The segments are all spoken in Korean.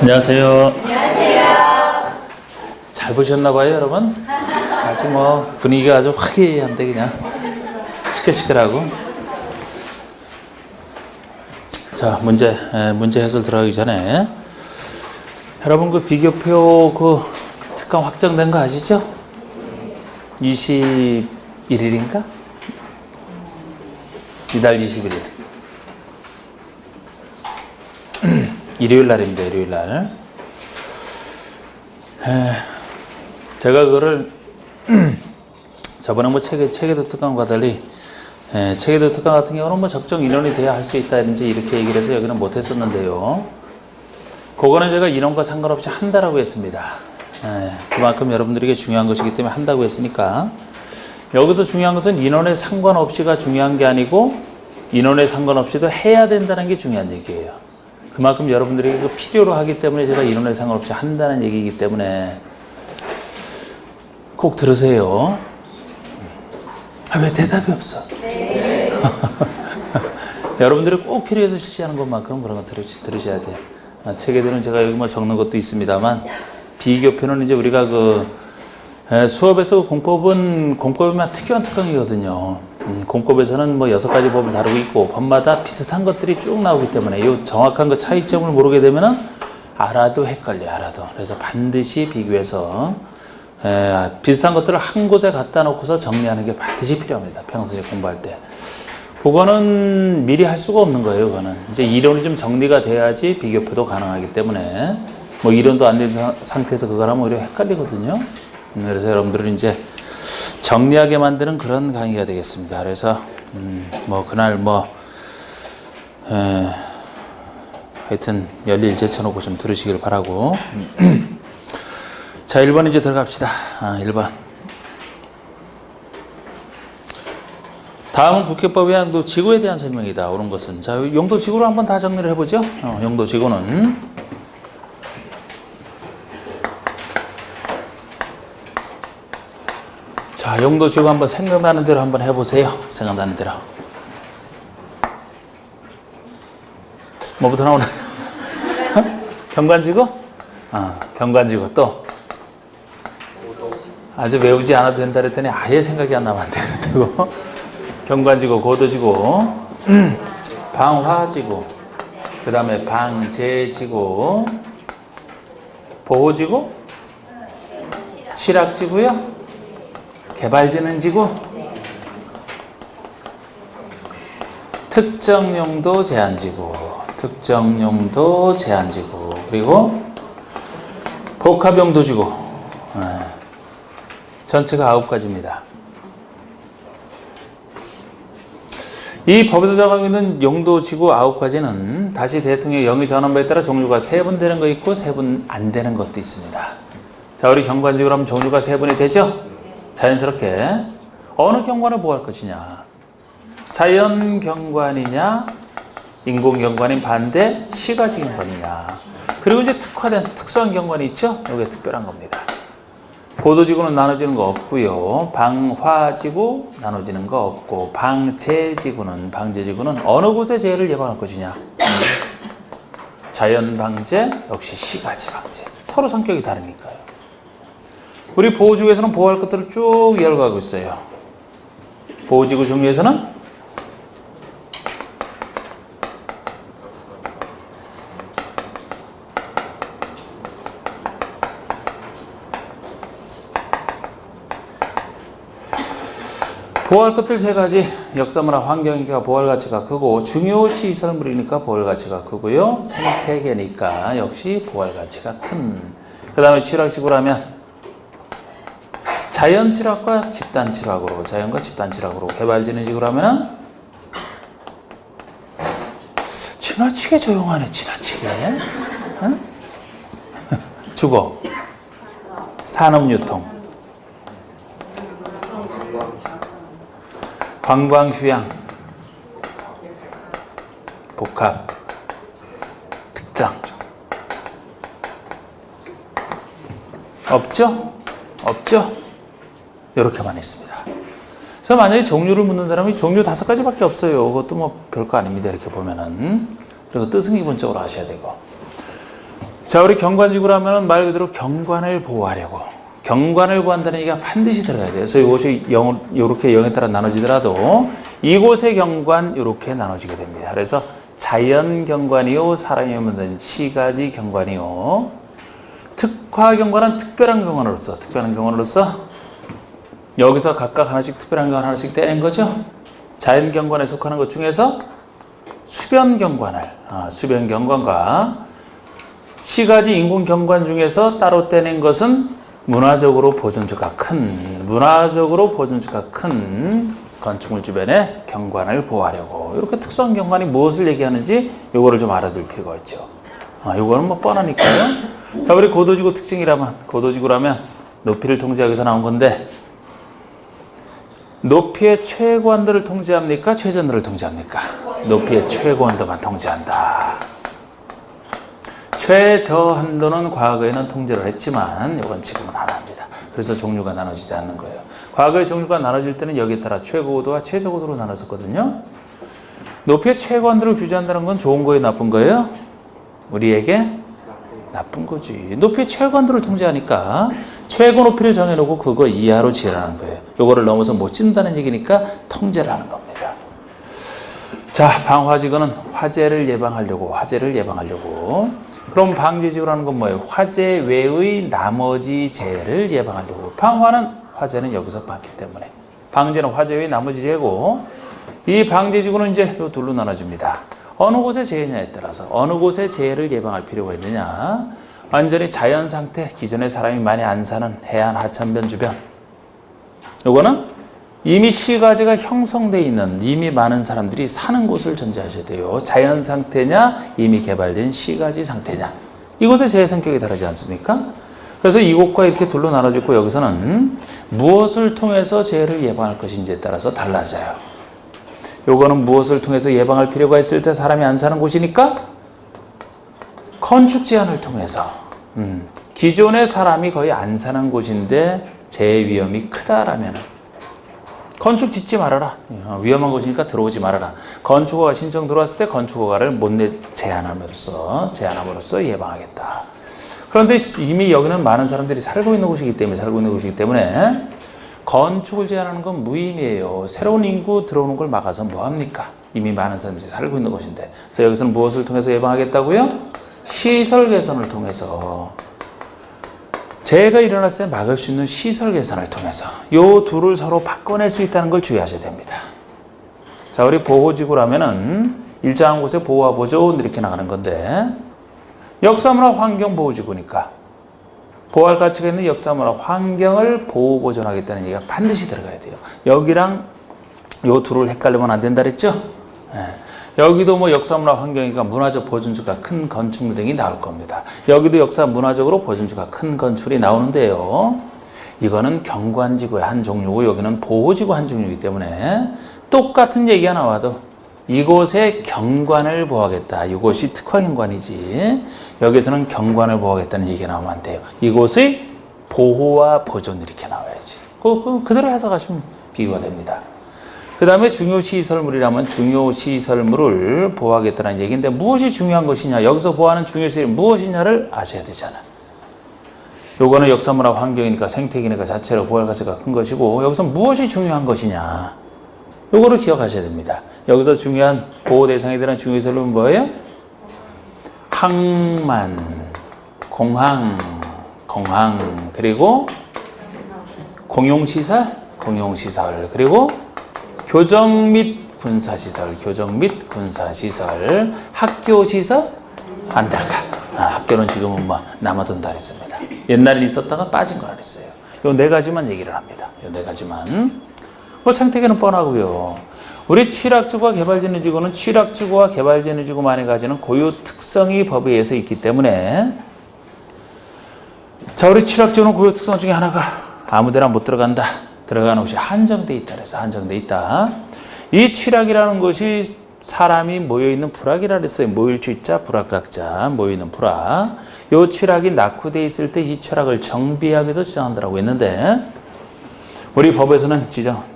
안녕하세요. 안녕하세요. 잘 보셨나봐요, 여러분? 아주 뭐 분위기가 아주 화기애애한데 그냥 시끌시끌하고. 자, 문제 해설 들어가기 전에 여러분 그 비교표 그 특강 확정된 거 아시죠? 21일인가? 이달 21일. 일요일 날입니다. 일요일 날. 제가 그거를 저번에 뭐 체계도 특강과 달리 체계도 특강 같은 경우는 뭐 적정 인원이 돼야 할 수 있다든지 이렇게 얘기를 해서 여기는 못 했었는데요. 그거는 제가 인원과 상관없이 한다라고 했습니다. 그만큼 여러분들에게 중요한 것이기 때문에 한다고 했으니까 여기서 중요한 것은 인원에 상관없이가 중요한 게 아니고 인원에 상관없이도 해야 된다는 게 중요한 얘기예요. 그만큼 여러분들에게 그 필요로 하기 때문에 제가 인원에 상관없이 한다는 얘기이기 때문에 꼭 들으세요. 왜 대답이 없어? 네. 여러분들이 꼭 필요해서 실시하는 것만큼 그런 거 들으셔야 돼요. 체계들은 제가 여기 뭐 적는 것도 있습니다만 비교표는 이제 우리가 그 수업에서 공법이만 특이한 특강이거든요. 공법에서는 뭐 6가지 법을 다루고 있고 법마다 비슷한 것들이 쭉 나오기 때문에 이 정확한 그 차이점을 모르게 되면은 알아도 헷갈려요. 알아도. 그래서 반드시 비교해서 비슷한 것들을 한 곳에 갖다 놓고서 정리하는 게 반드시 필요합니다. 평소에 공부할 때. 그거는 미리 할 수가 없는 거예요. 그거는 이제 이론이 좀 정리가 돼야지 비교표도 가능하기 때문에 뭐 이론도 안 된 상태에서 그걸 하면 오히려 헷갈리거든요. 그래서 여러분들은 이제 정리하게 만드는 그런 강의가 되겠습니다. 그래서 뭐 그날 뭐 하여튼 열일 제쳐놓고 좀 들으시길 바라고. 자, 1번 이제 들어갑시다. 1번. 다음은 국회법의 양도 지구에 대한 설명이다. 옳은 것은. 자, 용도 지구로 한번 다 정리를 해보죠. 용도 지구는 자, 용도 지구 한번 생각나는 대로 한번 해보세요. 생각나는 대로. 뭐부터 나오나요? 경관지구? 경관지구 또. 아주 외우지 않아도 된다 그랬더니 아예 생각이 안 나면 안 되고. 경관지구, 고도지구, 방화지구, 그 다음에 방제지구, 보호지구, 취락지구요? 개발진흥지구, 특정용도 제한지구, 특정용도 제한지구, 그리고 복합용도지구. 전체가 9가지입니다. 이 법에서 정하고 있는 용도지구 9가지는 다시 대통령의 영의 전원부에 따라 종류가 3분 되는 거 있고 3분 안 되는 것도 있습니다. 자, 우리 경관지구로 하면 종류가 3분이 되죠? 자연스럽게 어느 경관을 보호할 것이냐, 자연 경관이냐, 인공 경관인 반대 시가지 경관이냐, 그리고 이제 특화된 특수한 경관이 있죠. 이게 특별한 겁니다. 고도지구는 나눠지는 거 없고요. 방화지구 나눠지는 거 없고, 방제지구는 어느 곳에 재해를 예방할 것이냐, 자연 방제 역시 시가지 방제. 서로 성격이 다르니까요. 우리 보호지구에서는 보호할 것들을 쭉 이어가고 있어요. 보호지구 종류에서는 보호할 것들 3가지. 역사문화 환경이니까 보호할 가치가 크고, 중요시설물이니까 보호할 가치가 크고요. 생태계니까 역시 보호할 가치가 큰. 그 다음에 취락지구라면 자연 취락과 집단 취락으로, 자연과 집단 취락으로. 개발진흥지구로 하면은 지나치게 조용하네. 지나치게. 응? 주거, 산업유통, 관광휴양, 복합, 특장. 없죠? 이렇게만 있습니다. 그래서 만약에 종류를 묻는다면 종류 5가지밖에 없어요. 그것도 뭐 별거 아닙니다. 이렇게 보면은. 그리고 뜻은 기본적으로 아셔야 되고. 자, 우리 경관지구라 하면 말 그대로 경관을 보호하려고. 경관을 보호한다는 얘기가 반드시 들어가야 돼요. 그래서 이것이 이렇게 영에 따라 나눠지더라도 이곳의 경관 이렇게 나눠지게 됩니다. 그래서 자연 경관이요, 사람이 만든 시가지 경관이요, 특화 경관은 특별한 경관으로서, 여기서 각각 하나씩 특별한 경관 하나씩 떼낸 거죠. 자연 경관에 속하는 것 중에서 수변 경관과 시가지 인공 경관 중에서 따로 떼낸 것은 문화적으로 보존주가 큰 건축물 주변의 경관을 보호하려고. 이렇게 특수한 경관이 무엇을 얘기하는지 요거를 좀 알아둘 필요가 있죠. 요거는 뭐 뻔하니까요. 자, 우리 고도지구라면 높이를 통제하기 위해서 나온 건데, 높이의 최고한도를 통제합니까? 최저한도를 통제합니까? 높이의 최고한도만 통제한다. 최저한도는 과거에는 통제를 했지만 이건 지금은 안 합니다. 그래서 종류가 나눠지지 않는 거예요. 과거에 종류가 나눠질 때는 여기에 따라 최고고도와 최저고도로 나눴었거든요. 높이의 최고한도를 규제한다는 건 좋은 거예요, 나쁜 거예요? 우리에게 나쁜 거지. 높이의 최고한도를 통제하니까 최고 높이를 정해놓고 그거 이하로 지으라는 거예요. 요거를 넘어서 못 짓는다는 얘기니까 통제를 하는 겁니다. 자, 방화지구는 화재를 예방하려고. 그럼 방제지구라는 건 뭐예요? 화재 외의 나머지 재해를 예방하려고. 화재는 여기서 많기 때문에. 방제는 화재 외의 나머지 재해고, 이 방제지구는 이제 요 둘로 나눠집니다. 어느 곳에 재해냐에 따라서 어느 곳에 재해를 예방할 필요가 있느냐. 완전히 자연 상태, 기존에 사람이 많이 안 사는 해안, 하천변 주변. 요거는 이미 시가지가 형성되어 있는, 이미 많은 사람들이 사는 곳을 전제하셔야 돼요. 자연 상태냐, 이미 개발된 시가지 상태냐. 이곳의 재해 성격이 다르지 않습니까? 그래서 이곳과 이렇게 둘로 나눠지고, 여기서는 무엇을 통해서 재해를 예방할 것인지에 따라서 달라져요. 요거는 무엇을 통해서 예방할 필요가 있을 때 사람이 안 사는 곳이니까 건축 제한을 통해서, 기존에 사람이 거의 안 사는 곳인데 재해 위험이 크다라면 건축 짓지 말아라. 위험한 곳이니까 들어오지 말아라. 건축허가 신청 들어왔을 때 건축허가를 못 제한함으로써 예방하겠다. 그런데 이미 여기는 많은 사람들이 살고 있는 곳이기 때문에 건축을 제한하는 건 무의미해요. 새로운 인구 들어오는 걸 막아서 뭐합니까? 이미 많은 사람들이 살고 있는 곳인데. 그래서 여기서는 무엇을 통해서 예방하겠다고요? 시설 개선을 통해서. 재해가 일어났을 때 막을 수 있는 시설 개선을 통해서 요 둘을 서로 바꿔낼 수 있다는 걸 주의하셔야 됩니다. 자, 우리 보호지구라면은 일정한 곳에 보호와 보존 이렇게 나가는 건데, 역사문화 환경보호지구니까 보호할 가치가 있는 역사문화 환경을 보호 보존하겠다는 얘기가 반드시 들어가야 돼요. 여기랑 요 둘을 헷갈리면 안 된다 그랬죠? 여기도 뭐 역사문화 환경이니까 문화적 보존주가 큰 건축물 등이 나올 겁니다. 여기도 역사 문화적으로 보존주가 큰 건축물이 나오는데요. 이거는 경관지구의 한 종류고 여기는 보호지구 한 종류이기 때문에 똑같은 얘기가 나와도 이곳의 경관을 보호하겠다. 이곳이 특화 경관이지. 여기서는 경관을 보호하겠다는 얘기가 나오면 안 돼요. 이곳의 보호와 보존 이렇게 나와야지. 그대로 해석하시면 비교가 됩니다. 그 다음에 중요시설물이라면 중요시설물을 보호하겠다는 얘기인데, 무엇이 중요한 것이냐, 여기서 보호하는 중요시설이 무엇이냐를 아셔야 되잖아. 요거는 역사문화 환경이니까 생태계니까 자체로 보호할 가치가 큰 것이고, 여기서 무엇이 중요한 것이냐, 요거를 기억하셔야 됩니다. 여기서 중요한 보호 대상에 대한 중요시설물은 뭐예요? 항만, 공항, 그리고 공용시설, 그리고 교정 및 군사시설, 학교시설 안 들어가. 학교는 지금은 뭐 남아돈다 그랬습니다. 옛날에 있었다가 빠진 거라 그랬어요. 요 네 가지만 얘기를 합니다. 요 네 가지만. 뭐 생태계는 뻔하고요. 우리 취락지구와 개발진흥지구는 취락지구와 개발진흥지구만이 가지는 고유 특성이 법에 의해서 있기 때문에, 자, 우리 취락지구는 고유 특성 중에 하나가 아무데나 못 들어간다. 들어가는 곳이 한정돼 있다. 그래서 한정돼 있다. 이 취락이라는 것이 사람이 모여있는 부락이라 그랬어요. 모일 취자, 부락락자, 모여있는 부락. 이 취락이 낙후돼 있을 때 이 취락을 정비하기 위해서 지정한다고 했는데, 우리 법에서는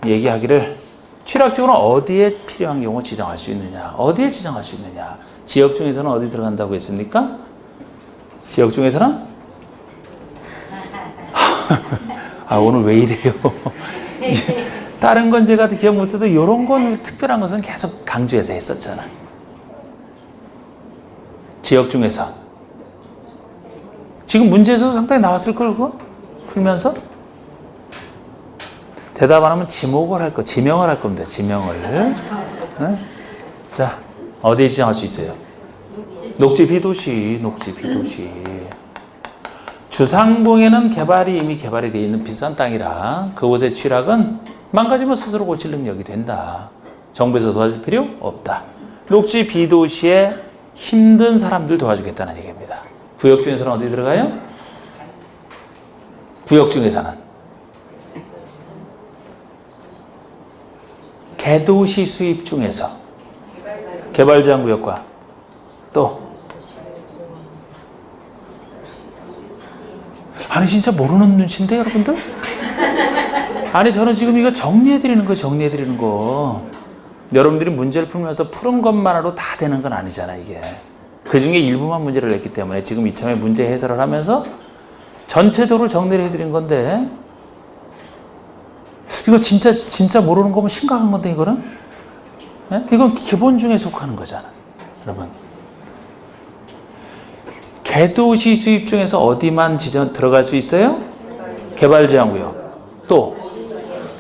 얘기하기를 취락지구는 어디에 필요한 경우 지정할 수 있느냐, 어디에 지정할 수 있느냐, 지역 중에서는 어디 들어간다고 했습니까? 지역 중에서는? 오늘 왜 이래요? 다른 건 제가 기억 못해도 이런 건 특별한 것은 계속 강조해서 했었잖아. 지역 중에서. 지금 문제에서도 상당히 나왔을 걸, 그거? 풀면서? 대답 안 하면 지목을 할 거, 지명을 할 겁니다. 지명을. 네? 자, 어디에 지정할 수 있어요? 녹지 비도시. 주상봉에는 이미 개발이 되어 있는 비싼 땅이라 그곳의 취락은 망가지면 스스로 고칠 능력이 된다. 정부에서 도와줄 필요 없다. 녹지 비도시에 힘든 사람들 도와주겠다는 얘기입니다. 구역 중에서는 어디 들어가요? 구역 중에서는 개도시 수입 중에서 개발제한구역과 또 아니 진짜 모르는 눈치인데 여러분들? 아니 저는 지금 이거 정리해드리는 거 여러분들이 문제를 풀면서 푸는 것만으로 다 되는 건 아니잖아 이게. 그중에 일부만 문제를 냈기 때문에 지금 이참에 문제 해설을 하면서 전체적으로 정리를 해드린 건데 이거 진짜 모르는 거면 심각한 건데 이거는? 네? 이건 기본 중에 속하는 거잖아 여러분. 개도시 수입 중에서 어디만 들어갈 수 있어요? 개발제한구역. 또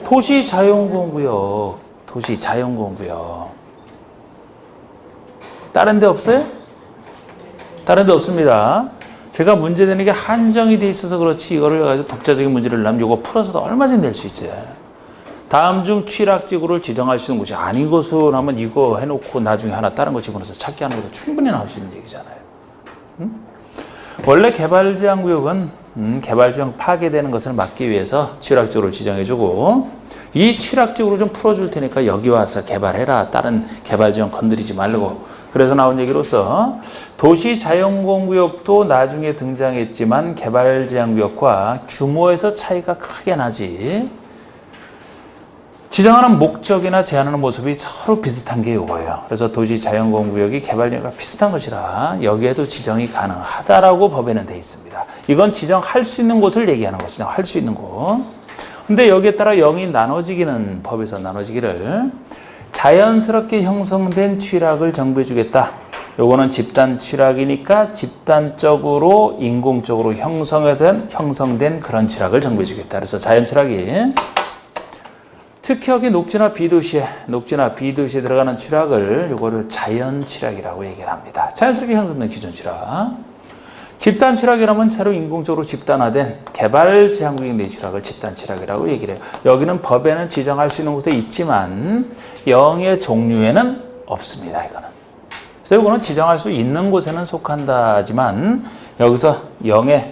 도시자연공원구역. 다른 데 없어요? 다른 데 없습니다. 제가 문제 내는 게 한정이 돼 있어서 그렇지 이거를 가지고 독자적인 문제를 내면 이거 풀어서도 얼마든지 낼 수 있어요. 다음 중 취락지구를 지정할 수 있는 곳이 아닌 것으로 하면 이거 해놓고 나중에 하나 다른 거 집어넣어서 찾기 하는 것도 충분히 나올 수 있는 얘기잖아요. 원래 개발제한구역은 개발지역 파괴되는 것을 막기 위해서 취락지구를 지정해주고 이 취락지구를 좀 풀어줄 테니까 여기 와서 개발해라. 다른 개발지역 건드리지 말고. 그래서 나온 얘기로서 도시자연공원구역도 나중에 등장했지만 개발제한구역과 규모에서 차이가 크게 나지 지정하는 목적이나 제한하는 모습이 서로 비슷한 게 이거예요. 그래서 도시자연공원구역이 개발지역과 비슷한 것이라 여기에도 지정이 가능하다라고 법에는 돼 있습니다. 이건 지정할 수 있는 곳을 얘기하는 거죠. 할 수 있는 곳. 근데 여기에 따라 0이 나눠지기는 법에서 나눠지기를 자연스럽게 형성된 취락을 정부해 주겠다. 요거는 집단 취락이니까 집단적으로 인공적으로 형성된 그런 취락을 정부해 주겠다. 그래서 자연 취락이 특히 여기 녹지나 비도시에 들어가는 취락을 요거를 자연 취락이라고 얘기를 합니다. 자연스럽게 형성된 기존 취락. 집단 취락이라면 새로 인공적으로 집단화된 개발 제한구역 내 취락을 집단 취락이라고 얘기를 해요. 여기는 법에는 지정할 수 있는 곳에 있지만 0의 종류에는 없습니다. 이거는. 그래서 이거는 지정할 수 있는 곳에는 속한다지만 여기서 0의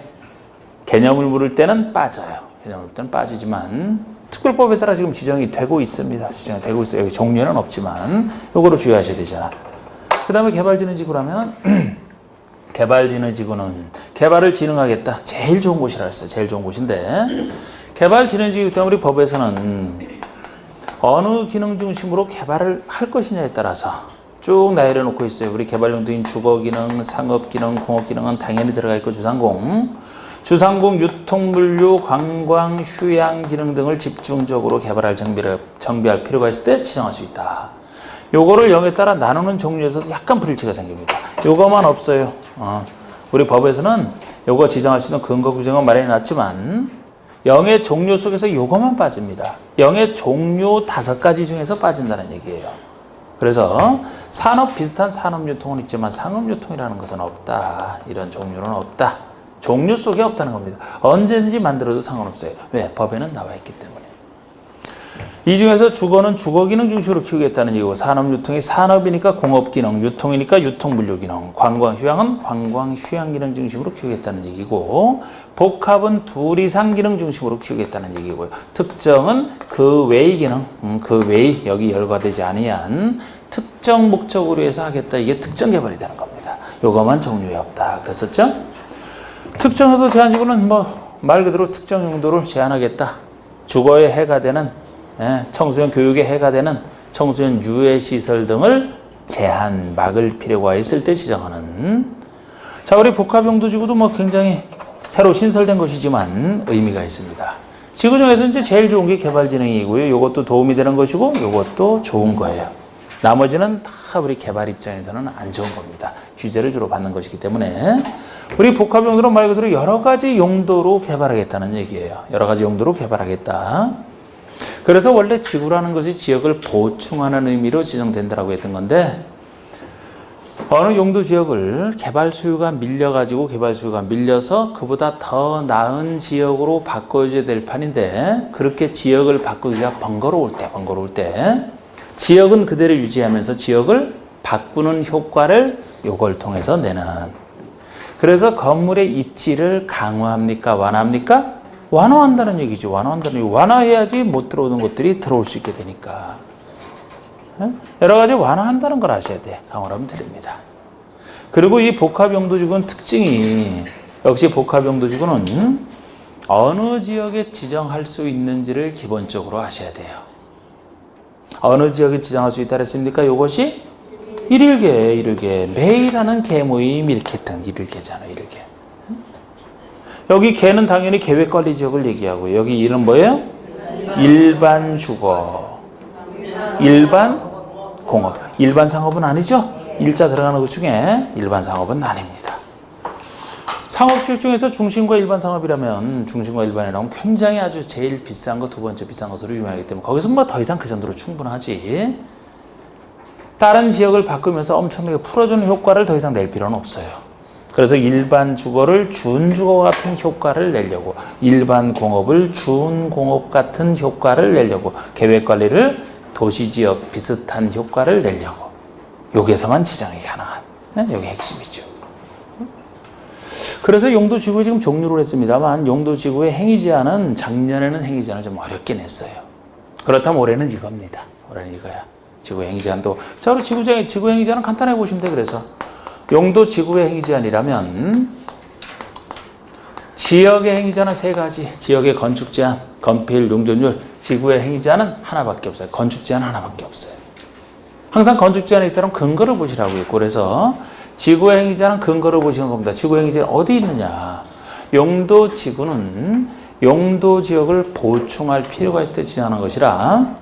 개념을 물을 때는 빠져요. 개념을 물을 때는 빠지지만 특별법에 따라 지금 지정이 되고 있습니다. 지정이 되고 있어요. 여기 종류에는 없지만 이거로 주의하셔야 되잖아. 그 다음에 개발진흥지구라면 개발진흥지구는 개발을 진흥하겠다. 제일 좋은 곳이라 했어요. 제일 좋은 곳인데 개발진흥지구 때문에 우리 법에서는 어느 기능 중심으로 개발을 할 것이냐에 따라서 쭉 나열해 놓고 있어요. 우리 개발용도인 주거기능, 상업기능, 공업기능은 당연히 들어가 있고 주상공, 유통물류, 관광, 휴양 기능 등을 집중적으로 정비할 필요가 있을 때 지정할 수 있다. 요거를 0에 따라 나누는 종류에서도 약간 불일치가 생깁니다. 요거만 없어요. 우리 법에서는 요거 지정할 수 있는 근거 규정은 마련해 놨지만 0의 종류 속에서 요거만 빠집니다. 0의 종류 5가지 중에서 빠진다는 얘기예요. 그래서 비슷한 산업유통은 있지만 상업유통이라는 것은 없다. 이런 종류는 없다. 종류 속에 없다는 겁니다. 언제든지 만들어도 상관없어요. 왜? 법에는 나와 있기 때문에. 이 중에서 주거는 주거기능 중심으로 키우겠다는 얘기고 산업유통이 산업이니까 공업기능, 유통이니까 유통물류기능, 관광휴양은 관광휴양기능 중심으로 키우겠다는 얘기고 복합은 둘 이상 기능 중심으로 키우겠다는 얘기고요. 특정은 그 외의 기능, 그 외의 여기 열과되지 아니한 특정 목적으로 해서 하겠다. 이게 특정 개발이 되는 겁니다. 요거만 종류에 없다. 그랬었죠? 특정해도 제한지구는 말 그대로 특정 용도를 제한하겠다. 주거에 해가 되는 청소년 교육에 해가 되는 청소년 유해시설 등을 막을 필요가 있을 때 지정하는 자, 우리 복합용도지구도 뭐 굉장히 새로 신설된 것이지만 의미가 있습니다. 지구 중에서 이제 제일 좋은 게 개발진흥이고요. 이것도 도움이 되는 것이고 이것도 좋은 거예요. 나머지는 다 우리 개발 입장에서는 안 좋은 겁니다. 규제를 주로 받는 것이기 때문에 우리 복합용도는 말 그대로 여러 가지 용도로 개발하겠다는 얘기예요. 여러 가지 용도로 개발하겠다. 그래서 원래 지구라는 것이 지역을 보충하는 의미로 지정된다고 했던 건데 어느 용도 지역을 개발 수요가 밀려서 그보다 더 나은 지역으로 바꿔줘야 될 판인데 그렇게 지역을 바꾸기가 번거로울 때 지역은 그대로 유지하면서 지역을 바꾸는 효과를 요걸 통해서 내는. 그래서 건물의 입지를 강화합니까? 완화합니까? 완화한다는 얘기죠. 완화해야지 못 들어오는 것들이 들어올 수 있게 되니까. 여러 가지 완화한다는 걸 아셔야 돼. 강화를 하면 됩니다. 그리고 이 복합용도지구는 특징이 역시 복합용도지구는 어느 지역에 지정할 수 있는지를 기본적으로 아셔야 돼요. 어느 지역에 지정할 수 있다 그랬습니까? 이것이 일일개. 매일하는 개모임 이렇게 했던 일일개잖아요. 일일개. 여기 개는 당연히 계획관리지역을 얘기하고 여기 일은 뭐예요? 일반 주거, 일반 공업. 일반 상업은 아니죠? 일자 들어가는 것 중에 일반 상업은 아닙니다. 상업지역 중에서 중심과 일반 상업이라면 중심과 일반이라면 굉장히 아주 제일 비싼 거, 두 번째 비싼 것으로 유명하기 때문에 거기서 뭐 더 이상 그 정도로 충분하지. 다른 지역을 바꾸면서 엄청나게 풀어주는 효과를 더 이상 낼 필요는 없어요. 그래서 일반 주거를 준주거 같은 효과를 내려고 일반 공업을 준공업 같은 효과를 내려고 계획관리를 도시지역 비슷한 효과를 내려고 여기에서만 지정이 가능한 여기 핵심이죠. 그래서 용도지구에 지금 종류를 했습니다만 용도지구의 행위제한은 작년에는 행위제한을 좀 어렵게 냈어요. 그렇다면 올해는 이겁니다. 올해는 이거야. 지구 행위제한도 자 우리 지구 행위제한은 간단하게 보시면 돼. 그래서 용도지구의 행위제한이라면 지역의 행위제한은 세 가지. 지역의 건축제한, 건폐율, 용적률. 지구의 행위제한은 하나밖에 없어요. 건축제한 하나밖에 없어요. 항상 건축제한에 있다면 근거를 보시라고 했고 그래서 지구의 행위제한은 근거를 보시는 겁니다. 지구의 행위제한 어디 있느냐. 용도지구는 용도지역을 보충할 필요가 있을 때 지정하는 것이라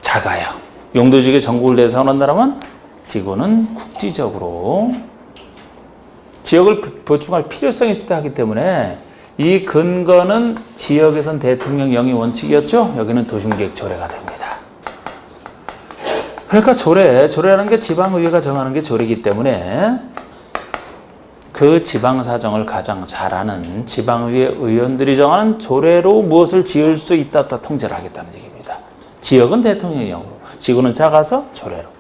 작아요. 용도지역에 전국을 내서 한다면 지구는 국지적으로 지역을 보충할 필요성이 있을 때 하기 때문에 이 근거는 지역에선 대통령 영위 원칙이었죠. 여기는 도심계획 조례가 됩니다. 그러니까 조례라는 게 지방의회가 정하는 게 조례이기 때문에 그 지방사정을 가장 잘 아는 지방의회 의원들이 정하는 조례로 무엇을 지을 수 있다 통제를 하겠다는 얘기입니다. 지역은 대통령의 영으로, 지구는 작아서 조례로.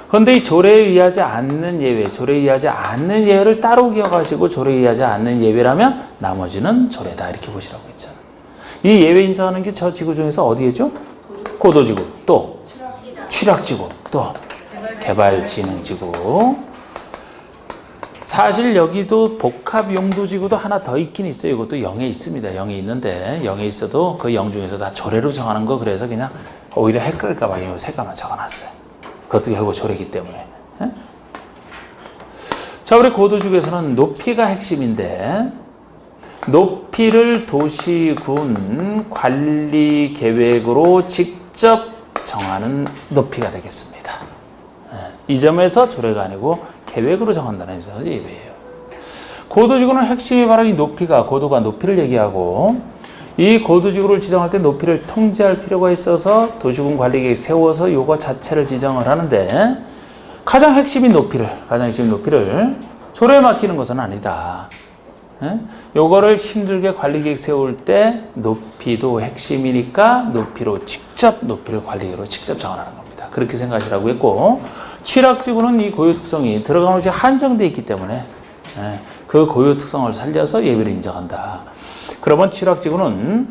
그런데 이 조례에 의하지 않는 예외를 따로 기억하시고 조례에 의하지 않는 예외라면 나머지는 조례다 이렇게 보시라고 했잖아요. 이 예외 인정하는 게 저 지구 중에서 어디에죠? 고도지구, 또 취락지구, 또 개발진흥지구. 사실 여기도 복합용도지구도 하나 더 있긴 있어요. 이것도 0에 있습니다. 0에 있는데 0에 있어도 그 0 중에서 다 조례로 정하는 거 그래서 그냥 오히려 헷갈릴까 봐 이 색깔만 적어놨어요. 그것도 결국 조례이기 때문에. 자, 우리 고도지구에서는 높이가 핵심인데 높이를 도시군 관리 계획으로 직접 정하는 높이가 되겠습니다. 이 점에서 조례가 아니고 계획으로 정한다는 데서 예외예요. 고도지구는 핵심이 바로 이 고도가 높이를 얘기하고 이 고도지구를 지정할 때 높이를 통제할 필요가 있어서 도시군 관리계획 세워서 이거 자체를 지정을 하는데 가장 핵심인 높이를 조례에 맡기는 것은 아니다. 요거를 힘들게 관리계획 세울 때 높이도 핵심이니까 높이를 관리계획으로 직접 정하는 겁니다. 그렇게 생각하시라고 했고 취락지구는 이 고유 특성이 들어가는 것이 한정되어 있기 때문에 그 고유 특성을 살려서 예외를 인정한다. 그러면 취락지구는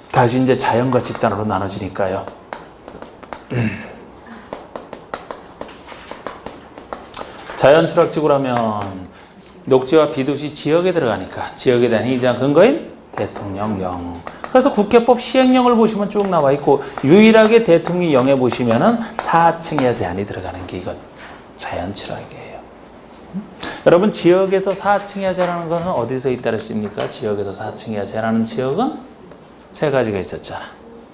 다시 이제 자연과 집단으로 나눠지니까요. 자연 취락지구라면 녹지와 비도시 지역에 들어가니까 지역에 대한 행위제한 근거인 대통령령. 그래서 국회법 시행령을 보시면 쭉 나와 있고 유일하게 대통령령에 보시면은 4층의 제한이 들어가는 게 이건 자연 취락이에요. 여러분 지역에서 4층이야 재라는 것은 어디서 잇따랐습니까? 지역에서 4층이야 재라는 지역은 세 가지가 있었잖아.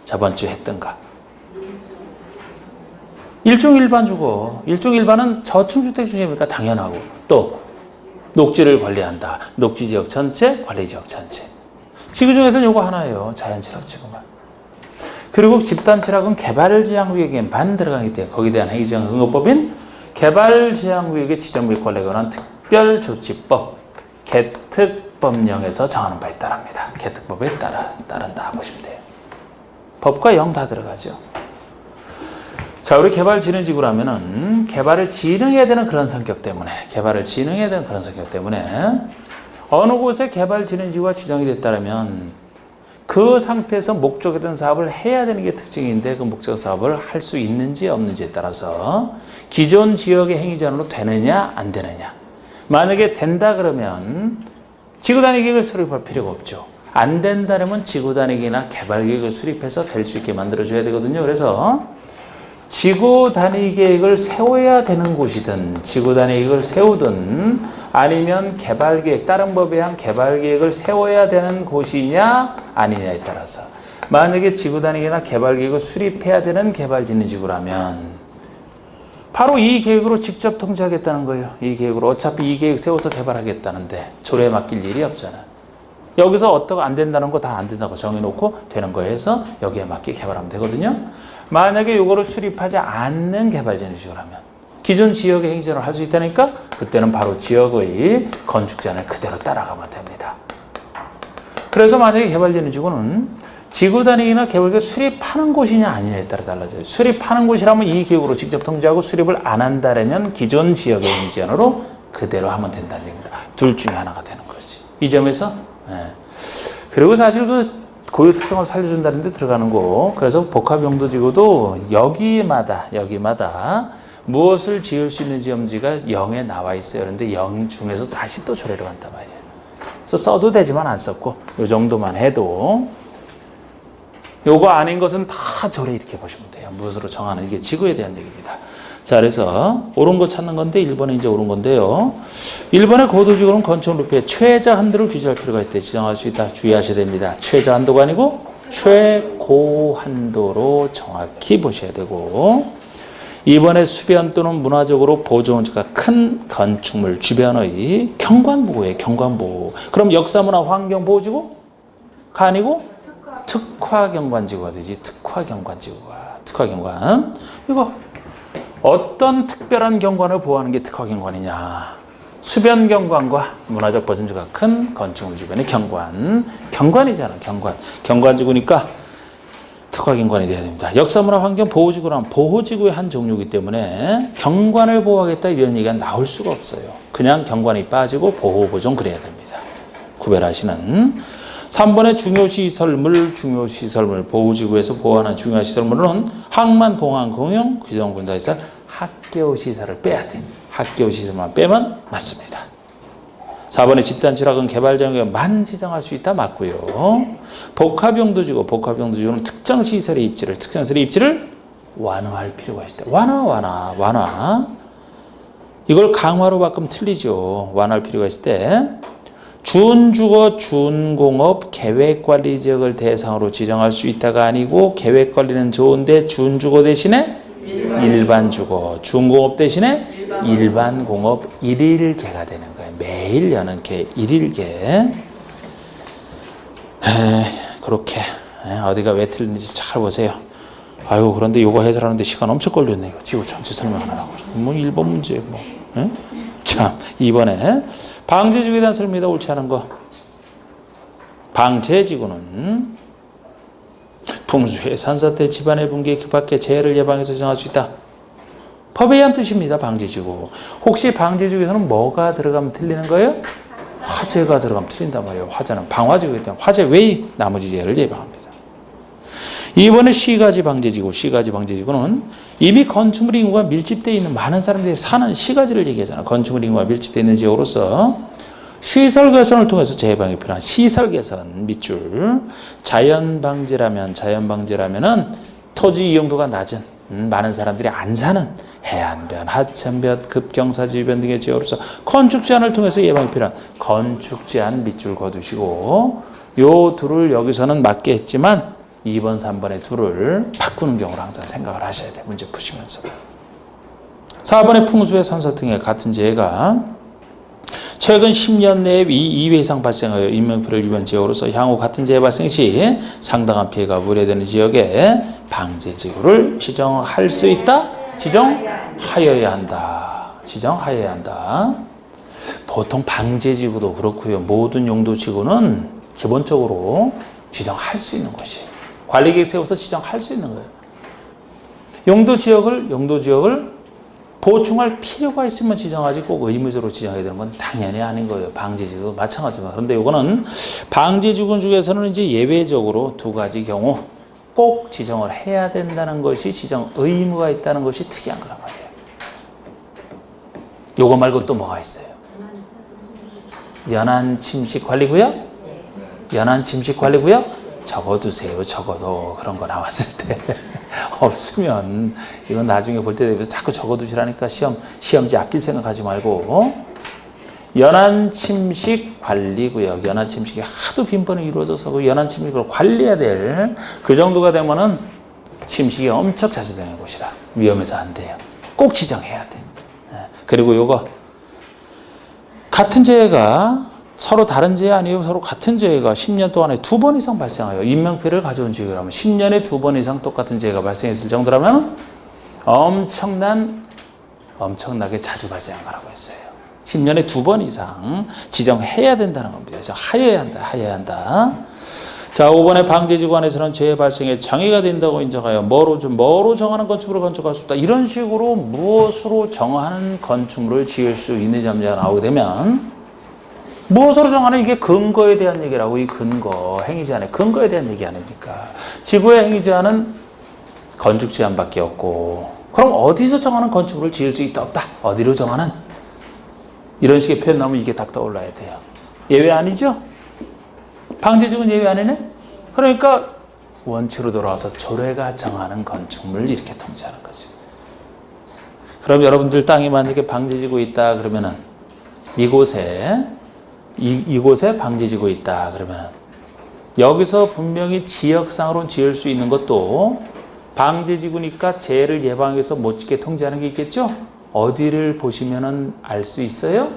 저번 주에 했던 거. 일중일반 주거. 일중일반은 저층주택 중심이니까 당연하고 또 녹지를 관리한다. 녹지지역 전체, 관리지역 전체. 지구 중에서는 요거 하나예요. 자연취락 지구만. 그리고 집단취락은 개발지향구역에 반 들어가기 때문에 거기에 대한 행위지향근거법인 개발지향구역의 지정구역 관리에 관한 특별조치법 개특법령에서 정하는 바에 따릅니다. 개특법에 따른다 보시면 돼요. 법과 영 다 들어가죠. 자, 우리 개발진흥지구라면은 개발을 진흥해야 되는 그런 성격 때문에 어느 곳에 개발진흥지구가 지정이 됐다면 그 상태에서 목적이던 사업을 해야 되는 게 특징인데 그 목적 사업을 할 수 있는지 없는지에 따라서 기존 지역의 행위제한으로 되느냐 안 되느냐. 만약에 된다 그러면 지구단위 계획을 수립할 필요가 없죠. 안 된다면 지구단위 계획이나 개발 계획을 수립해서 될 수 있게 만들어줘야 되거든요. 그래서 지구단위 계획을 세워야 되는 곳이든 지구단위 계획을 세우든 아니면 개발계획, 다른 법에 의한 개발계획을 세워야 되는 곳이냐 아니냐에 따라서 만약에 지구단위 계획이나 개발계획을 수립해야 되는 개발진흥지구라면 바로 이 계획으로 직접 통제하겠다는 거예요. 이 계획으로 어차피 이 계획 세워서 개발하겠다는데 조례에 맡길 일이 없잖아. 여기서 어떻게 안 된다는 거 다 안 된다고 정해놓고 되는 거에 해서 여기에 맞게 개발하면 되거든요. 만약에 이거를 수립하지 않는 개발진흥지구라면 기존 지역의 행정을 할 수 있다니까 그때는 바로 지역의 건축제한을 그대로 따라가면 됩니다. 그래서 만약에 개발진흥지구는 지구단위나 개발계획 수립하는 곳이냐 아니냐에 따라 달라져요. 수립하는 곳이라면 이 계획으로 직접 통제하고 수립을 안 한다면 기존 지역의 행정으로 그대로 하면 된다는 얘기입니다. 둘 중에 하나가 되는 거지. 이 점에서 그리고 사실 그 고유 특성을 살려준다는 데 들어가는 거 그래서 복합용도지구도 여기마다 무엇을 지을 수 있는 지형지가 0에 나와 있어요. 그런데 0 중에서 다시 또 조례로 간단 말이에요. 그래서 써도 되지만 안 썼고 이 정도만 해도 요거 아닌 것은 다 조례 이렇게 보시면 돼요. 무엇으로 정하는 이게 지구에 대한 얘기입니다. 자, 그래서 옳은 거 찾는 건데 1번에 이제 옳은 건데요. 1번의 고도지구는 건축을 높여 최저 한도를 규제할 필요가 있을 때 지정할 수 있다. 주의하셔야 됩니다. 최저 한도가 아니고 최고 한도로 정확히 보셔야 되고 2번의 수변 또는 문화적으로 보존가치가 큰 건축물 주변의 경관보호예요. 경관보호. 그럼 역사문화 환경보호지구가 아니고 특화경관지구가 되지. 특화경관. 이거 어떤 특별한 경관을 보호하는 게 특화경관이냐. 수변 경관과 문화적 보존가치가 큰 건축물 주변의 경관이잖아. 경관지구니까 특화경관이 돼야 됩니다. 역사문화 환경 보호지구란 보호지구의 한 종류이기 때문에 경관을 보호하겠다 이런 얘기가 나올 수가 없어요. 그냥 경관이 빠지고 보호보존 그래야 됩니다. 구별하시는 3번의 중요시설물 보호지구에서 보호하는 중요시설물은 항만, 공항, 공영, 기존군사시설, 학교시설을 빼야 돼. 학교시설만 빼면 맞습니다. 4번의 집단취락은 개발지역에만 지정할 수 있다 맞고요. 복합용도지구는 특정 시설의 입지를 완화할 필요가 있다. 완화. 이걸 강화로 바꾸면 틀리죠. 완화할 필요가 있을 때 준주거, 준공업, 계획관리지역을 대상으로 지정할 수 있다가 아니고 계획관리는 좋은데 준주거 대신에 일반주거, 준공업 대신에 일반공업 일일개가 되는 거예요. 매일 여는 개, 일일개. 그렇게 어디가 왜 틀린지 잘 보세요. 아유, 그런데 이거 해설하는데 시간 엄청 걸렸네. 이거 지구 전체 설명하느라고. 뭐 1번 문제 뭐. 자, 2번에 방제지구에 대한 설명이다. 옳지 않은 거. 방제지구는 풍수해 산사태 집안의 붕괴 그 밖에 재해를 예방해서 정할 수 있다. 법에 의한 뜻입니다. 방제지구. 혹시 방제지구에서는 뭐가 들어가면 틀리는 거예요? 화재가 들어가면 틀린단 말이에요. 화재는 방화지구이기 때문에 화재 외의 나머지 재해를 예방합니다. 이번에 시가지 방제지구는 이미 건축물 인구가 밀집되어 있는 많은 사람들이 사는 시가지를 얘기하잖아요. 건축물 인구가 밀집되어 있는 지역으로서 시설 개선을 통해서 재해 방역에 필요한 시설 개선 밑줄. 자연 방제라면은 토지 이용도가 낮은 많은 사람들이 안 사는 해안변, 하천변, 급경사지변 등의 지역으로서 건축 제한을 통해서 예방이 필요한 건축 제한 밑줄 그어두시고 요 둘을 여기서는 맞게 했지만 2번, 3번의 둘을 바꾸는 경우를 항상 생각을 하셔야 돼요. 문제 푸시면서. 4번의 풍수의 산사등의 같은 재해가 최근 10년 내에 2회 이상 발생하여 인명피해를 입은 지역으로서 향후 같은 재해 발생 시 상당한 피해가 우려되는 지역에 방제지구를 지정할 수 있다? 지정하여야 한다. 지정하여야 한다. 보통 방제지구도 그렇고요. 모든 용도지구는 기본적으로 지정할 수 있는 것이에요. 관리계획 세워서 지정할 수 있는 거예요. 용도지역을 보충할 필요가 있으면 지정하지 꼭 의무적으로 지정해야 되는 건 당연히 아닌 거예요. 방제지구도 마찬가지입니다. 그런데 이거는 방제지구 중에서는 이제 예외적으로 두 가지 경우 꼭 지정을 해야 된다는 것이 지정 의무가 있다는 것이 특이한 거란 말이에요. 요거 말고 또 뭐가 있어요? 연안 침식 관리구역? 연안 침식 관리구역? 적어두세요. 적어도 그런 거 나왔을 때 없으면 이건 나중에 볼 때 대비해서 자꾸 적어두시라니까 시험지 아낄 생각하지 말고 연안 침식 관리구역, 연안 침식이 하도 빈번히 이루어져서 그 연안 침식을 관리해야 될 그 정도가 되면은 침식이 엄청 자주 되는 곳이라 위험해서 안 돼요. 꼭 지정해야 돼. 그리고 요거 같은 재해가 서로 다른 재해 아니에요. 서로 같은 재해가 10년 동안에 2번 이상 발생하여 인명피해를 가져온 지역이라면 10년에 2번 이상 똑같은 재해가 발생했을 정도라면 엄청나게 자주 발생한 거라고 했어요. 10년에 2번 이상 지정해야 된다는 겁니다. 하여야 한다. 자, 5번의 방제지구 안에서는 재해 발생에 장애가 된다고 인정하여 뭐로 정하는 건축물을 건축할 수 없다. 이런 식으로 무엇으로 정하는 건축물을 지을 수 있는 점자가 나오게 되면 무엇으로 정하는 이게 근거에 대한 얘기라고. 이 근거, 행위제한의 근거에 대한 얘기 아닙니까? 지구의 행위제한은 건축 제한밖에 없고 그럼 어디서 정하는 건축물을 지을 수 있다 없다? 어디로 정하는? 이런 식의 표현 나오면 이게 딱 떠올라야 돼요. 예외 아니죠? 방제지구는 예외 아니네? 그러니까 원칙으로 돌아와서 조례가 정하는 건축물을 이렇게 통제하는 거지. 그럼 여러분들 땅이 만약에 방제지구 있다 그러면은 이곳에 방제지구 있다 그러면 여기서 분명히 지역상으로 지을 수 있는 것도 방제지구니까 재해를 예방해서 못 짓게 통제하는 게 있겠죠? 어디를 보시면 알 수 있어요?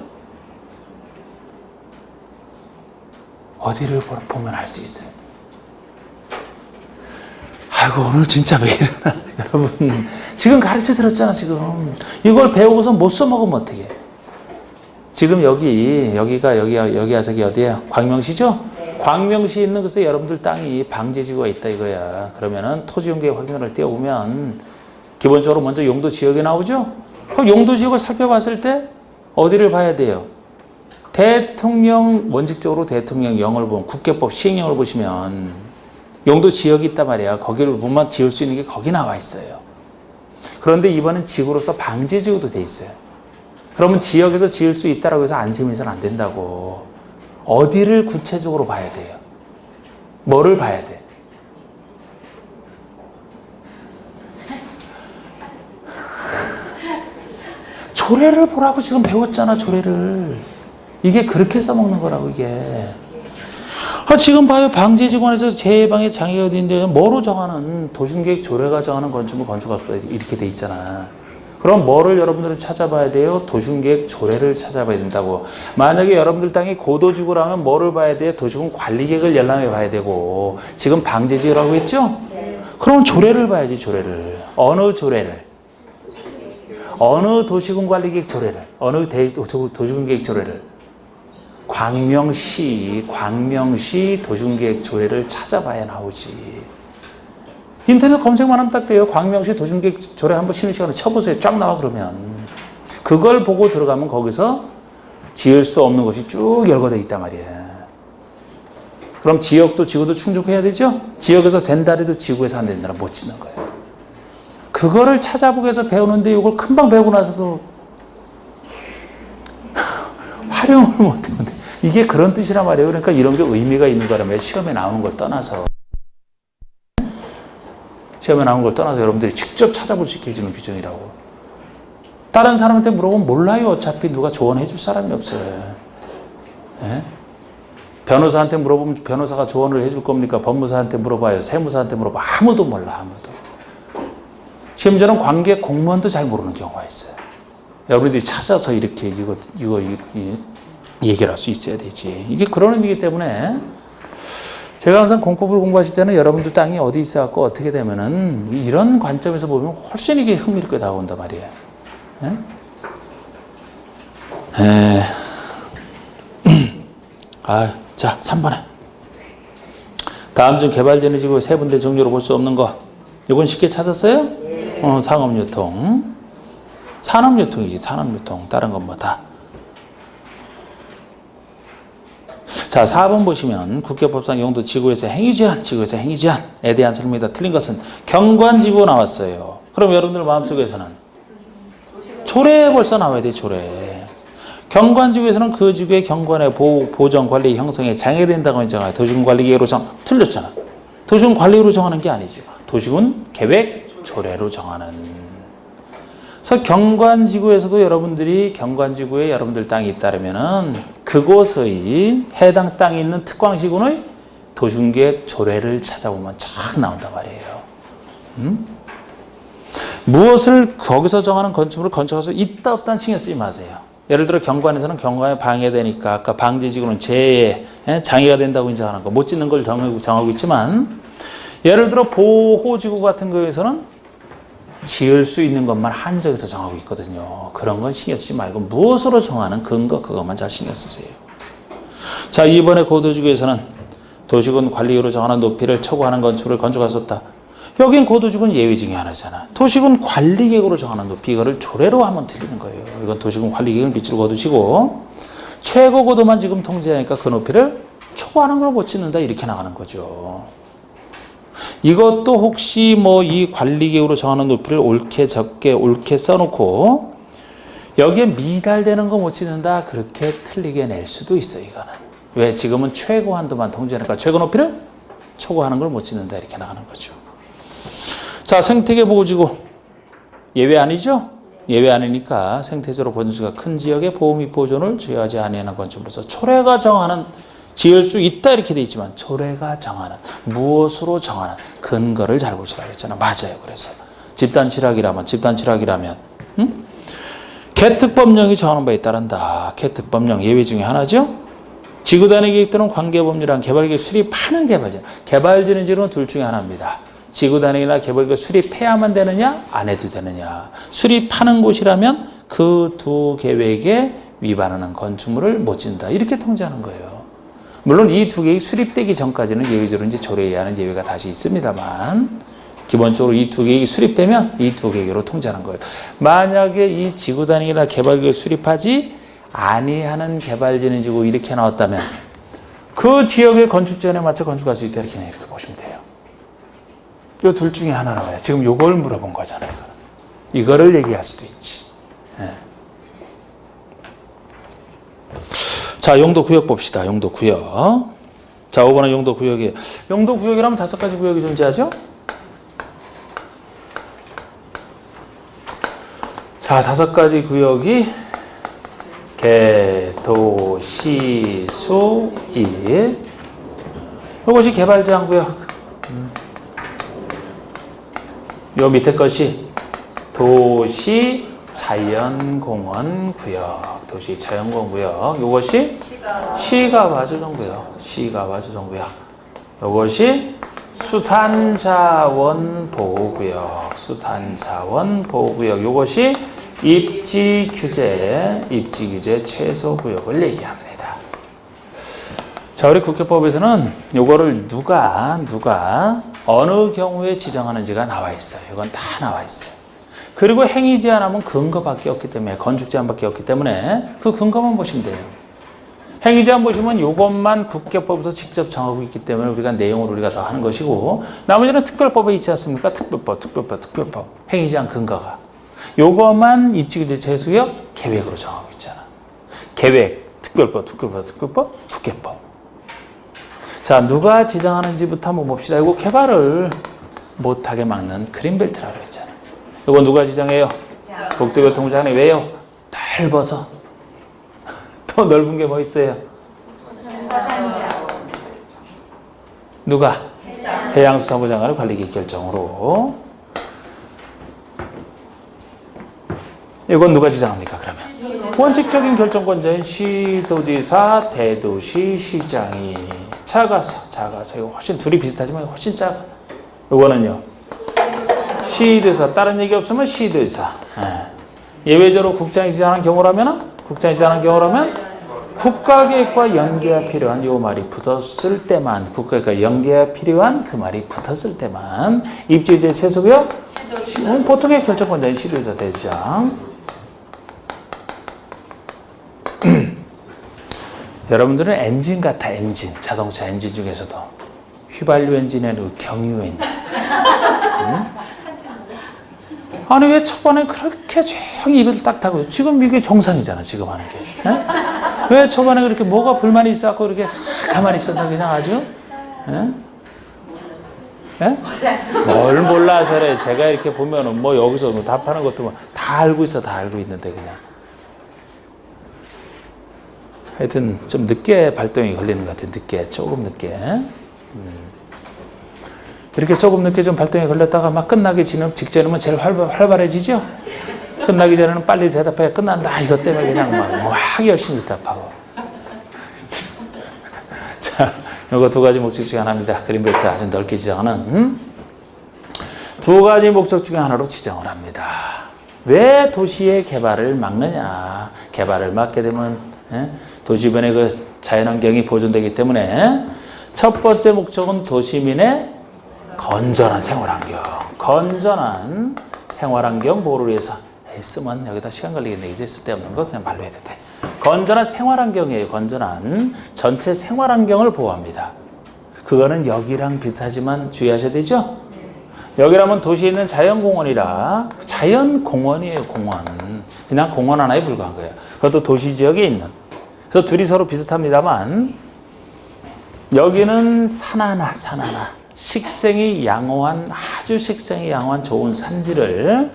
어디를 보면 알 수 있어요? 아이고 오늘 진짜 왜 이러나 여러분 지금 가르쳐 드렸잖아. 지금 이걸 배우고서 못 써먹으면 어떡해. 지금 여기가 저기 어디야? 광명시죠? 네. 광명시에 있는 곳에 여러분들 땅이 방제지구가 있다 이거야. 그러면은 토지용계획 확인을 띄워보면 기본적으로 먼저 용도 지역이 나오죠? 그럼 용도 지역을 살펴봤을 때 어디를 봐야 돼요? 원칙적으로 대통령령을 보면 국계법 시행령을 보시면 용도 지역이 있단 말이야. 거기를 보면 지을 수 있는 게 거기 나와 있어요. 그런데 이번엔 지구로서 방제지구도 돼 있어요. 그러면 지역에서 지을 수 있다라고 해서 안심해서는 안 된다고. 어디를 구체적으로 봐야 돼요? 뭐를 봐야 돼? 조례를 보라고 지금 배웠잖아, 조례를. 이게 그렇게 써먹는 거라고, 이게. 지금 봐요. 방제지구안에서 재해방에 장애가 어디인데 뭐로 정하는 도심계획 조례가 정하는 건축물 건축할 수 있다 이렇게 돼 있잖아. 그럼 뭐를 여러분들은 찾아봐야 돼요? 도심계획 조례를 찾아봐야 된다고. 만약에 여러분들 땅이 고도지구라면 뭐를 봐야 돼요? 도시군 관리계획을 열람해 봐야 되고. 지금 방제지구라고 했죠? 네. 그럼 조례를 봐야지, 조례를. 어느 조례를? 어느 도시군 관리계획 조례를? 어느 도시군 계획 조례를? 광명시 도시군계획 조례를 찾아봐야 나오지. 인터넷 검색만 하면 딱 돼요. 광명시 도시계획 조례 한번 쉬는 시간에 쳐보세요. 쫙 나와 그러면. 그걸 보고 들어가면 거기서 지을 수 없는 것이 쭉 열거되어 있단 말이에요. 그럼 지역도 지구도 충족해야 되죠? 지역에서 된다 해도 지구에서 안 된다면 못 짓는 거예요. 그거를 찾아보기 위해서 배우는데 이걸 금방 배우고 나서도 활용을 못하는데 이게 그런 뜻이란 말이에요. 그러니까 이런 게 의미가 있는 거라면 시험에 나오는 걸 떠나서 시험에 나온 걸 떠나서 여러분들이 직접 찾아볼 수 있게 해주는 규정이라고. 다른 사람한테 물어보면 몰라요. 어차피 누가 조언해 줄 사람이 없어요. 예? 변호사한테 물어보면 변호사가 조언을 해줄 겁니까? 법무사한테 물어봐요. 세무사한테 물어봐. 아무도 몰라. 아무도. 심지어는 관계 공무원도 잘 모르는 경우가 있어요. 여러분들이 찾아서 이렇게 이거 이렇게 얘기를 할 수 있어야 되지. 이게 그런 의미이기 때문에 제가 항상 공법을 공부하실 때는 여러분들 땅이 어디 있어갖고 어떻게 되면은 이런 관점에서 보면 훨씬 이게 흥미롭게 다가온단 말이에요. 예? 자, 3번에. 다음 중 개발전해지고 세 군데 종류로 볼 수 없는 거. 이건 쉽게 찾았어요? 네. 상업유통. 산업유통이지, 산업유통. 다른 건 뭐 다. 자, 4번 보시면 국회법상 용도 지구에서 행위제한, 지구에서 행위제한에 대한 설명이다. 틀린 것은 경관지구 나왔어요. 그럼 여러분들 마음속에서는 조례 벌써 나와야 돼, 조례. 경관지구에서는 그 지구의 경관의 보정, 관리, 형성에 장애된다고 인정하여 도시군관리계획으로 틀렸잖아. 도시군관리로 정하는 게 아니죠. 도시군 계획 조례로 정하는. 그래서 경관지구에서도 여러분들이 경관지구에 여러분들 땅이 있다면은 그곳의 해당 땅이 있는 특광시군의 도시군계획 조례를 찾아보면 쫙 나온단 말이에요. 무엇을 거기서 정하는 건축물을 건축해서 있다 없다는 신경 쓰지 마세요. 예를 들어 경관에서는 경관에 방해되니까 아까 방지지구는 재해에 장애가 된다고 인정하는 거 못 짓는 걸 정하고 있지만 예를 들어 보호지구 같은 거에서는 지을 수 있는 것만 한정해서 정하고 있거든요. 그런 건 신경 쓰지 말고 무엇으로 정하는 근거 그것만 잘 신경 쓰세요. 자, 이번에 고도지구에서는 도시군 관리로 정하는 높이를 초과하는 건축물을 건축할 수 없다. 여긴 고도지구는 예외 중에 하나잖아. 도시군 관리계획으로 정하는 높이 이거를 조례로 하면 틀리는 거예요. 이건 도시군 관리계획을 밑으로 거두시고 최고 고도만 지금 통제하니까 그 높이를 초과하는 걸 못 짓는다 이렇게 나가는 거죠. 이것도 혹시 뭐 이 관리계획으로 정하는 높이를 옳게 적게 옳게 써놓고 여기에 미달되는 거 못 짓는다 그렇게 틀리게 낼 수도 있어요. 이거는 왜 지금은 최고 한도만 통제하니까 최고 높이를 초과하는 걸 못 짓는다 이렇게 나가는 거죠. 자, 생태계 보호지구 예외 아니죠? 예외 아니니까 생태적으로 보존수가 큰 지역의 보호 및 보존을 제어하지 아니하는 건축물로서 조례가 정하는 지을 수 있다 이렇게 돼 있지만 조례가 정하는 무엇으로 정하는 근거를 잘 보시라고 했잖아. 맞아요. 그래서 집단취락이라면 개특법령이 정하는 바에 따른다. 개특법령 예외 중에 하나죠. 지구단위 계획 또는 관계법률이란 개발계획 수립하는 개발자. 개발진행지는 둘 중에 하나입니다. 지구단위나 개발계획 수립해야만 되느냐 안 해도 되느냐. 수립하는 곳이라면 그 두 계획에 위반하는 건축물을 못 짓는다. 이렇게 통제하는 거예요. 물론 이 두 계획이 수립되기 전까지는 예외적으로 이제 조례에 하는 예외가 다시 있습니다만 기본적으로 이 두 계획이 수립되면 이 두 계획으로 통제하는 거예요. 만약에 이 지구단위나 개발계획 수립하지 아니하는 개발진행지구 이렇게 나왔다면 그 지역의 건축제한에 맞춰 건축할 수 있다 이렇게 보시면 돼요. 이 둘 중에 하나 나와요. 지금 요걸 물어본 거잖아요. 이거를 얘기할 수도 있지. 네. 자, 용도구역 봅시다. 용도구역. 자, 5번은 용도구역이에요. 용도구역이라면 5가지 구역이 존재하죠? 자, 5가지 구역이 개, 도, 시, 수, 일. 이것이 개발제한구역. 요 밑에 것이 도시 자연공원 구역. 도시 자연공원 구역. 요것이 시가와주정구역. 시가와주정구역. 요것이 수산자원 보호구역. 수산자원 보호구역. 요것이 입지규제 최소구역을 얘기합니다. 자, 우리 국회법에서는 요거를 누가 어느 경우에 지정하는지가 나와 있어요. 이건 다 나와 있어요. 그리고 행위 제한하면 근거밖에 없기 때문에 건축 제한밖에 없기 때문에 그 근거만 보시면 돼요. 행위 제한 보시면 이것만 국회법에서 직접 정하고 있기 때문에 우리가 내용을 우리가 더 하는 것이고 나머지는 특별법에 있지 않습니까? 특별법. 행위 제한 근거가. 요것만 입지규제 최소구역 계획으로 정하고 있잖아. 계획, 특별법. 자, 누가 지정하는지부터 한번 봅시다. 이거 개발을 못하게 막는 그린벨트라고 했잖아. 이거 누가 지정해요? 국토교통부장이. 왜요? 넓어서. 더 넓은 게 뭐 있어요? 누가? 해양수산부 장관의 관리계획 결정으로. 이건 누가 지정합니까, 그러면? 원칙적인 결정권자인 시도지사, 대도시, 시장이. 작아서. 이거 훨씬 둘이 비슷하지만 훨씬 작아. 이거는요. 시도지사. 다른 얘기 없으면 시도지사. 예외적으로 국장이 지정하는 경우라면 국가계획과 연계가 필요한 요 말이 붙었을 때만, 국가계획과 연계가 필요한 그 말이 붙었을 때만 입지제 최소요 보통의 결정권자인 시도지사, 대주장. 여러분들은 엔진 같아. 엔진. 자동차 엔진 중에서도 휘발유 엔진에는 경유 엔진. 아니 왜 초반에 그렇게 조용히 입을 딱 닫고. 지금 이게 정상이잖아, 지금 하는 게. 에? 왜 초반에 그렇게 뭐가 불만이 있어갖고 그렇게 싹 가만히 있었나, 그냥 아주? 뭘 몰라서 그래. 제가 이렇게 보면은 뭐 여기서 뭐 답하는 것도 뭐 다 알고 있어. 다 알고 있는데 그냥. 하여튼 좀 늦게 발동이 걸리는 것 같아요. 늦게. 조금 늦게. 이렇게 조금 늦게 좀 발동이 걸렸다가 막 끝나기 직전이면 제일 활발해지죠? 끝나기 전에는 빨리 대답해야 끝난다. 이것 때문에 그냥 막 열심히 대답하고. 자, 이거 두 가지 목적 중에 하나입니다. 그린벨트 아주 넓게 지정하는. 두 가지 목적 중에 하나로 지정을 합니다. 왜 도시의 개발을 막느냐. 개발을 막게 되면 도시 주변의 그 자연환경이 보존되기 때문에 첫 번째 목적은 도시민의 건전한 생활환경 보호를 위해서. 쓰면 여기다 시간 걸리겠네. 이제 쓸데없는 거 그냥 말로 해도 돼. 건전한 생활환경이에요. 건전한 전체 생활환경을 보호합니다. 그거는 여기랑 비슷하지만 주의하셔야 되죠? 여기라면 도시에 있는 자연공원이라 자연공원이에요. 공원. 그냥 공원 하나에 불과한 거예요. 그것도 도시지역에 있는. 그래서 둘이 서로 비슷합니다만 여기는 산 하나 식생이 양호한 아주 식생이 양호한 좋은 산지를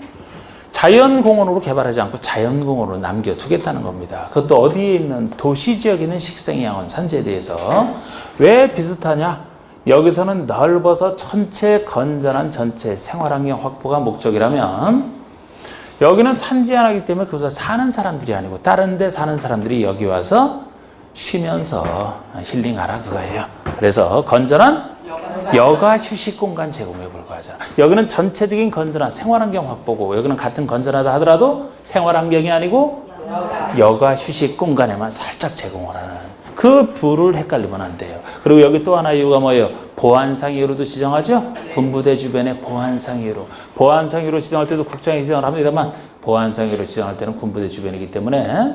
자연공원으로 개발하지 않고 자연공원으로 남겨두겠다는 겁니다. 그것도 어디에 있는 도시지역에 있는 식생이 양호한 산지에 대해서. 왜 비슷하냐? 여기서는 넓어서 전체 건전한 전체 생활환경 확보가 목적이라면 여기는 산지 하나이기 때문에 그곳에 사는 사람들이 아니고 다른 데 사는 사람들이 여기 와서 쉬면서 힐링하라 그거예요. 그래서 건전한 여가 휴식 공간 제공에 불과하잖아. 여기는 전체적인 건전한 생활환경 확보고 여기는 같은 건전하다 하더라도 생활환경이 아니고 여가 휴식 공간에만 살짝 제공을 하는. 그 둘을 헷갈리면 안 돼요. 그리고 여기 또 하나 이유가 뭐예요? 보안상 이유로도 지정하죠? 군부대 주변에 보안상 이유로. 보안상 이유로 지정할 때도 국장이 지정을 합니다만 보안상 이유로 지정할 때는 군부대 주변이기 때문에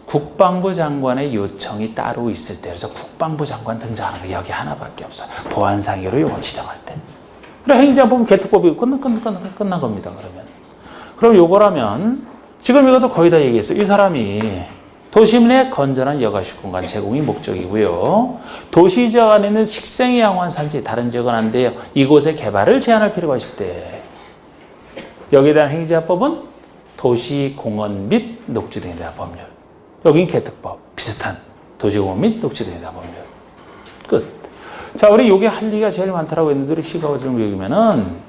국방부 장관의 요청이 따로 있을 때. 그래서 국방부 장관 등장하는 거 여기 하나밖에 없어요. 보안상 이유로 이거 지정할 때. 그래 행위자범 개특법이 끝난 겁니다. 그럼 요거라면 지금 이것도 거의 다 얘기했어요. 이 사람이 도시민의 건전한 여가휴식 공간 제공이 목적이고요. 도시지역 안에 있는 식생이 양호한 산지 다른 지역은 안 돼요. 이곳의 개발을 제한할 필요가 있을 때 여기에 대한 행위자법은 도시공원 및 녹지 등에 대한 법률. 여긴 개특법 비슷한 도시공원 및 녹지 등에 대한 법률. 끝. 자, 우리 요게 할 얘기가 제일 많다라고 했는데 우리 시가와 좀 여기면은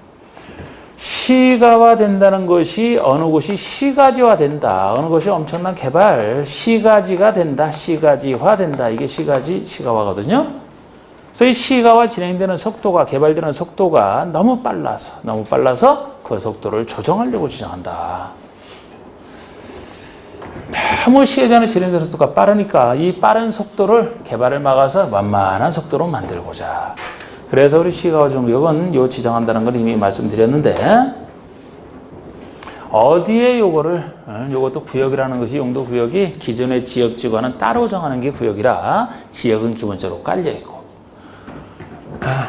시가화된다는 것이 어느 곳이 시가지화된다. 어느 것이 엄청난 개발, 시가지가 된다. 시가지화된다. 이게 시가화거든요. 그래서 이 시가화 진행되는 속도가, 개발되는 속도가 너무 빨라서 그 속도를 조정하려고 지정한다. 너무 시가지화는 진행되는 속도가 빠르니까 이 빠른 속도를 개발을 막아서 완만한 속도로 만들고자. 그래서 우리 시가와 정력은 요 지정한다는 걸 이미 말씀드렸는데 어디에 요것도 구역이라는 것이 용도 구역이 기존의 지역지구와는 따로 정하는 게 구역이라 지역은 기본적으로 깔려 있고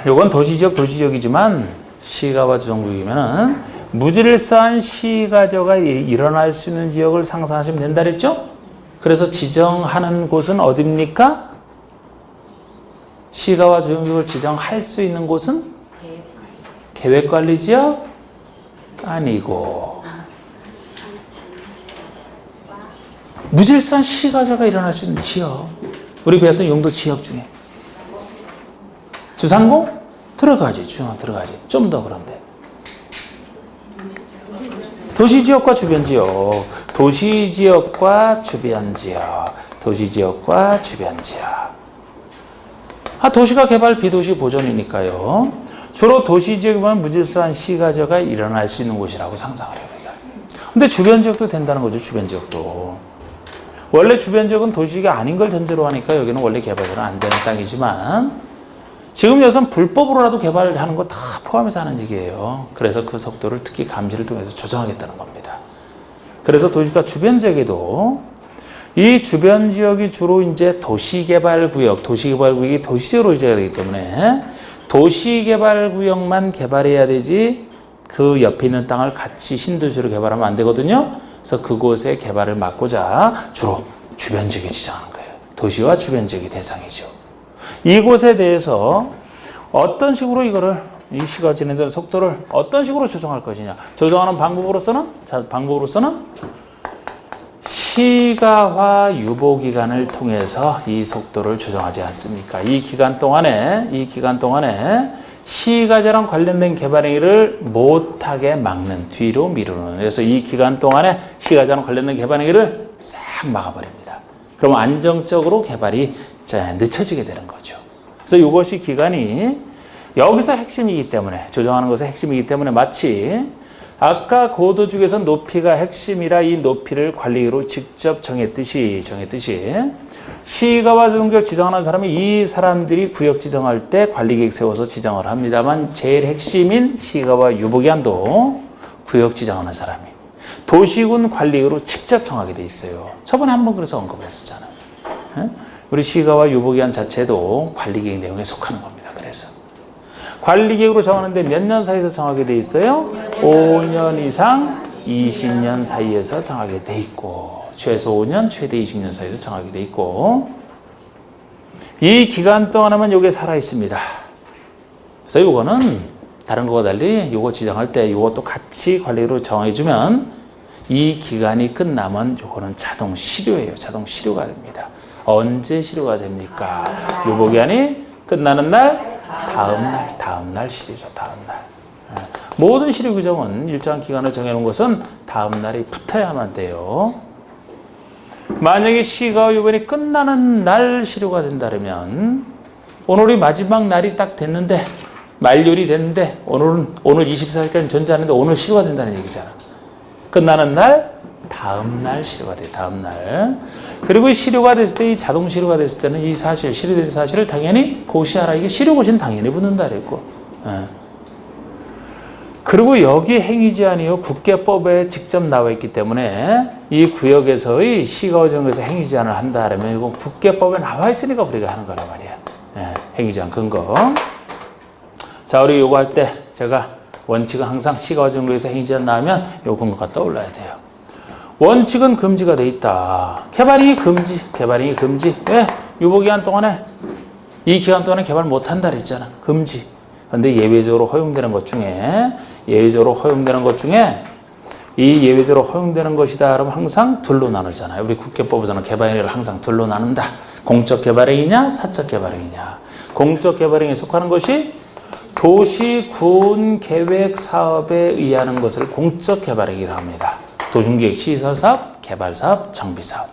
요건 도시지역이지만 시가와 정구역이면은 무질서한 시가저가 일어날 수 있는 지역을 상상하시면 된다 그랬죠? 그래서 지정하는 곳은 어디입니까? 시가와 조정구역을 지정할 수 있는 곳은 계획관리지역 아니고 무질서한 시가져가 일어날 수 있는 지역. 우리 배웠던 용도 지역 중에 주상공 들어가지. 주상 들어가지. 좀 더 그런데 도시지역과 주변지역, 도시지역과 주변지역, 도시지역과 주변지역. 도시가 개발, 비도시 보존이니까요. 주로 도시지역이면 무질서한 시가져가 일어날 수 있는 곳이라고 상상을 해요. 근데 주변지역도 된다는 거죠. 주변지역도. 원래 주변지역은 도시가 아닌 걸 전제로 하니까 여기는 원래 개발은 안 되는 땅이지만 지금 여기선 불법으로라도 개발하는 거 다 포함해서 하는 얘기예요. 그래서 그 속도를 특히 감시를 통해서 조정하겠다는 겁니다. 그래서 도시가 주변지역에도 이 주변지역이 주로 이제 도시개발구역, 도시개발구역이 도시적으로 이제가 되기 때문에 도시개발구역만 개발해야 되지 그 옆에 있는 땅을 같이 신도시로 개발하면 안 되거든요. 그래서 그곳의 개발을 막고자 주로 주변지역에 지정하는 거예요. 도시와 주변지역이 대상이죠. 이곳에 대해서 어떤 식으로 이거를 이 시가 진행되는 속도를 어떤 식으로 조정할 것이냐. 조정하는 방법으로서는 시가화 유보기간을 통해서 이 속도를 조정하지 않습니까? 이 기간 동안에 시가제랑 관련된 개발 행위를 못하게 막는, 뒤로 미루는. 그래서 이 기간 동안에 시가제랑 관련된 개발 행위를 싹 막아버립니다. 그럼 안정적으로 개발이 늦춰지게 되는 거죠. 그래서 이것이 기간이 여기서 핵심이기 때문에, 조정하는 것의 핵심이기 때문에 마치 아까 고도중에서 높이가 핵심이라 이 높이를 관리기로 직접 정했듯이 시가와 주변구역 지정하는 사람이 이 사람들이 구역 지정할 때 관리계획 세워서 지정을 합니다만 제일 핵심인 시가와 유보기한도 구역 지정하는 사람이 도시군 관리기로 직접 정하게 돼 있어요. 저번에 한번 그래서 언급을 했었잖아요. 우리 시가와 유보기한 자체도 관리계획 내용에 속하는 겁니다. 그래서 관리계획으로 정하는데 몇 년 사이에서 정하게 돼 있어요? 5년 이상 20년 사이에서 정하게 돼 있고 최소 5년, 최대 20년 사이에서 정하게 돼 있고 이 기간 동안에만 이게 살아 있습니다. 그래서 이거는 다른 거와 달리 이거 지정할 때 이것도 같이 관리로 정해주면 이 기간이 끝나면 이거는 자동 실효예요. 자동 실효가 됩니다. 언제 실효가 됩니까? 유보기한이 끝나는 날, 다음 날 실효죠. 다음 날. 모든 실효 규정은 일정한 기간을 정해놓은 것은 다음 날이 붙어야만 돼요. 만약에 시가와 유보기한이 끝나는 날 실효가 된다면 오늘이 마지막 날이 딱 됐는데 만료이 됐는데 오늘 24일까지 존재하는데 오늘 실효가 된다는 얘기잖아. 끝나는 날, 다음 날 실효가 돼. 다음 날. 그리고 이 실효가 됐을 때, 이 자동 실효가 됐을 때는 이 사실, 실효된 사실을 당연히 고시하라. 이게 실효고시는 당연히 붙는다 그랬고. 그리고 여기 행위제한이요 국계법에 직접 나와 있기 때문에 이 구역에서의 시가와 정에서 행위제한을 한다 하면 이건 국계법에 나와 있으니까 우리가 하는 거란 말이야. 행위제한 근거. 자, 우리 요거 할 때 제가 원칙은 항상 시가와 정에서 행위제한 나오면 요 근거가 떠올라야 돼요. 원칙은 금지가 돼 있다. 개발행위 금지. 왜? 유보기간 동안에 이 기간 동안에 개발 못한다 그랬잖아. 금지. 근데 예외적으로 허용되는 것 중에 이 예외적으로 허용되는 것이다. 그러면 항상 둘로 나누잖아요. 우리 국계법에서는 개발행위를 항상 둘로 나눈다. 공적 개발행위냐, 사적 개발행위냐. 공적 개발행위에 속하는 것이 도시, 군, 계획 사업에 의하는 것을 공적 개발행위라고 합니다. 도중계획, 시설사업, 개발사업, 정비사업.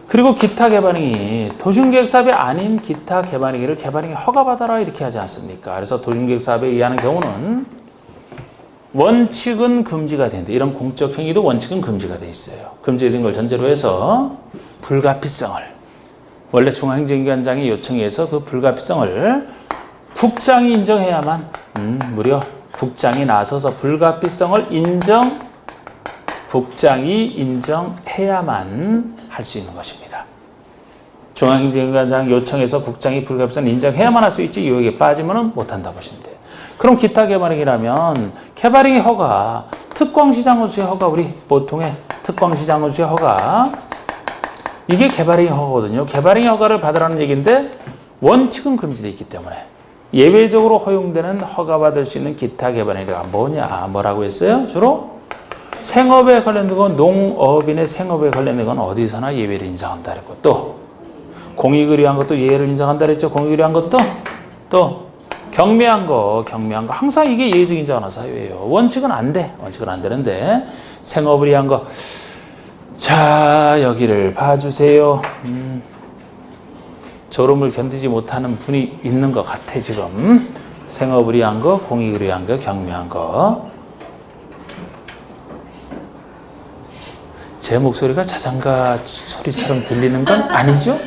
그리고 기타 개발행위, 도중계획 사업이 아닌 기타 개발행위를 개발행위 허가받아라 이렇게 하지 않습니까? 그래서 도중계획 사업에 의하는 경우는 원칙은 금지가 된다. 이런 공적 행위도 원칙은 금지가 돼 있어요. 금지된 걸 전제로 해서 불가피성을 원래 중앙행정기관장의 요청에 의해서 그 불가피성을 국장이 인정해야만 무려 국장이 나서서 불가피성을 국장이 인정해야만 할 수 있는 것입니다. 중앙행정기관장 요청해서 국장이 불가피성을 인정해야만 할 수 있지 이에 빠지면 못한다 보시면 돼요. 그럼 기타 개발행위라면 개발행위 허가, 특광시장운수의 허가, 우리 보통의 특광시장운수의 허가 이게 개발행위 허가거든요. 개발행위 허가를 받으라는 얘기인데 원칙은 금지되어 있기 때문에 예외적으로 허용되는 허가받을 수 있는 기타 개발 행위가 뭐냐? 뭐라고 했어요? 주로 생업에 관련된 건 농업인의 생업에 관련된 건 어디서나 예외를 인정한다 그랬고 또 공익을 위한 것도 예외를 인정한다 그랬죠. 공익을 위한 것도 또 경미한 거 항상 이게 예외적 인정하는 사유예요. 원칙은 안 돼. 원칙은 안 되는데 생업을 위한 거. 자, 여기를 봐주세요. 졸음을 견디지 못하는 분이 있는 것 같아 지금. 생업을 위한 거, 공익을 위한 거, 경미한 거. 제 목소리가 자장가 소리처럼 들리는 건 아니죠?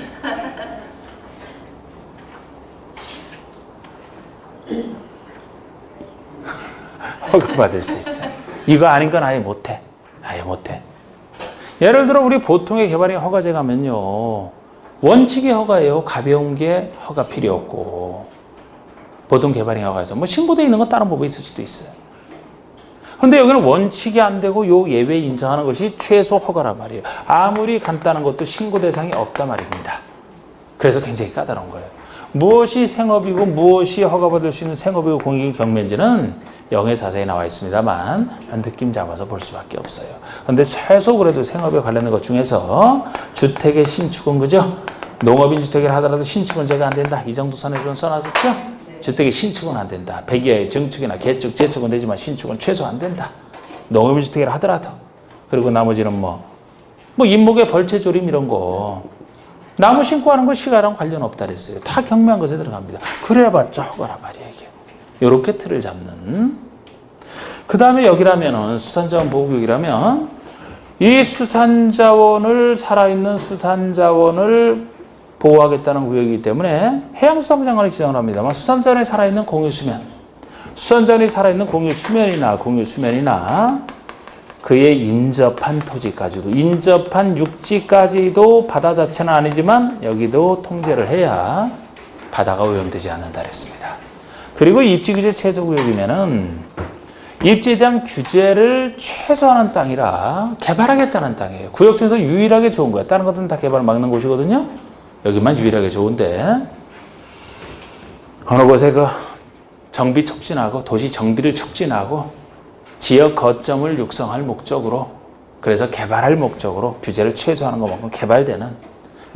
허가받을 수 있어요. 이거 아닌 건 아예 못해. 아예 못해. 예를 들어 우리 보통의 개발행 허가제 가면요. 원칙이 허가예요. 가벼운 게 허가 필요 없고. 보통 개발행 허가에서 뭐 신고되어 있는 건 다른 법에 있을 수도 있어요. 근데 여기는 원칙이 안 되고 요 예외 인정하는 것이 최소 허가란 말이에요. 아무리 간단한 것도 신고 대상이 없단 말입니다. 그래서 굉장히 까다로운 거예요. 무엇이 생업이고 무엇이 허가받을 수 있는 생업이고 공익이 경매인지는 영에 자세히 나와 있습니다만 느낌 잡아서 볼 수밖에 없어요. 그런데 최소 그래도 생업에 관련된 것 중에서 주택의 신축은 그죠? 농업인 주택을 하더라도 신축은 제가 안 된다. 이 정도 선에 좀 써놨었죠? 주택의 신축은 안 된다. 백야의 증축이나 개축, 재축은 되지만 신축은 최소 안 된다. 농업인 주택을 하더라도. 그리고 나머지는 뭐 인목의 벌채조림 이런 거. 나무 심고 하는 거 시가랑 관련 없다 그랬어요. 다 경미한 것에 들어갑니다. 그래봤자 허가란 말이에요. 이게. 이렇게 틀을 잡는. 그 다음에 여기라면은 수산자원 보호구역이라면 이 수산자원을 살아있는 수산자원을 보호하겠다는 구역이기 때문에 해양수산부 장관이 지정을 합니다만 수산자원에 살아있는 공유수면, 수산자원이 살아있는 공유수면이나 그에 인접한 토지까지도, 인접한 육지까지도 바다 자체는 아니지만 여기도 통제를 해야 바다가 오염되지 않는다 그랬습니다. 그리고 입지규제 최소구역이면은 입지에 대한 규제를 최소화하는 땅이라 개발하겠다는 땅이에요. 구역 중에서 유일하게 좋은 거야. 다른 것들은 다 개발을 막는 곳이거든요. 여기만 유일하게 좋은데 어느 곳에 그 정비 촉진하고 도시 정비를 촉진하고 지역 거점을 육성할 목적으로 그래서 개발할 목적으로 규제를 최소화하는 것만큼 개발되는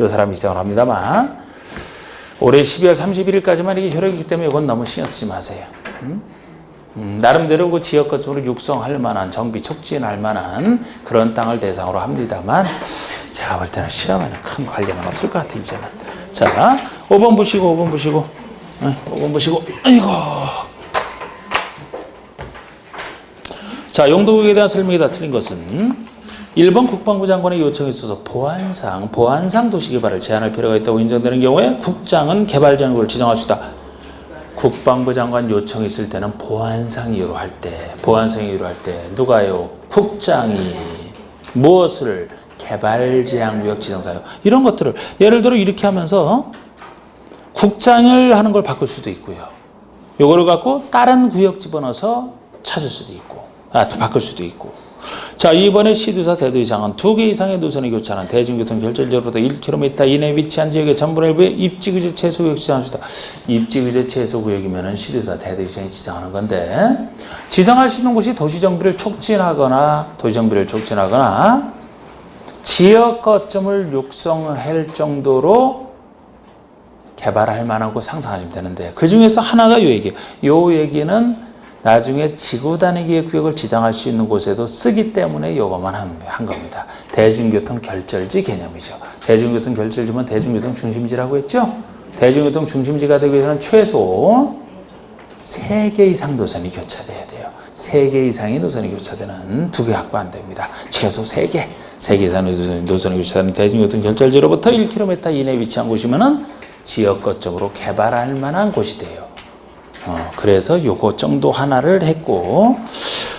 이 사람이 지정을 합니다만 올해 12월 31일까지만 이게 효력이기 때문에 이건 너무 신경 쓰지 마세요. 나름대로 그 지역 거점으로 육성할 만한 정비 촉진할 만한 그런 땅을 대상으로 합니다만 제가 볼 때는 시험에는 큰 관련은 없을 것 같아요. 이제는. 자, 5번 보시고 5번 보시고 5번 보시고 아이고. 자, 용도구역에 대한 설명이 다 틀린 것은 1번 국방부 장관의 요청에 있어서 보안상 도시개발을 제한할 필요가 있다고 인정되는 경우에 국장은 개발장벽을 지정할 수 있다. 국방부 장관 요청이 있을 때는 보안상 이유로 할 때 누가요? 국장이 무엇을 개발제한구역 지정사유 이런 것들을 예를 들어 이렇게 하면서 국장을 하는 걸 바꿀 수도 있고요. 요거를 갖고 다른 구역 집어넣어서 찾을 수도 있고 바꿀 수도 있고. 자, 이번에 시도사 대도이상은 2개 이상의 노선을 교차하는 대중교통 결절지로부터 1km 이내에 위치한 지역의 전분의 일부에 입지규제 최소구역 지정할 수 있다. 입지규제 최소구역이면은 시도사 대도이상이 지정하는 건데 지정할 수 있는 곳이 도시정비를 촉진하거나 지역 거점을 육성할 정도로 개발할 만한 곳 상상하시면 되는데 그 중에서 하나가 요 얘기예요. 요 얘기는 나중에 지구 단위기의 구역을 지정할 수 있는 곳에도 쓰기 때문에 요것만 한 겁니다. 대중교통 결절지 개념이죠. 대중교통 결절지면 대중교통 중심지라고 했죠? 대중교통 중심지가 되기 위해서는 최소 3개 이상 노선이 교차돼야 돼요. 3개 이상의 노선이 교차되는 2개 갖고 안 됩니다. 최소 3개. 3개 이상 노선이 교차되는 대중교통 결절지로부터 1km 이내에 위치한 곳이면은 지역 거점으로 개발할 만한 곳이 돼요. 그래서 요거 정도 하나를 했고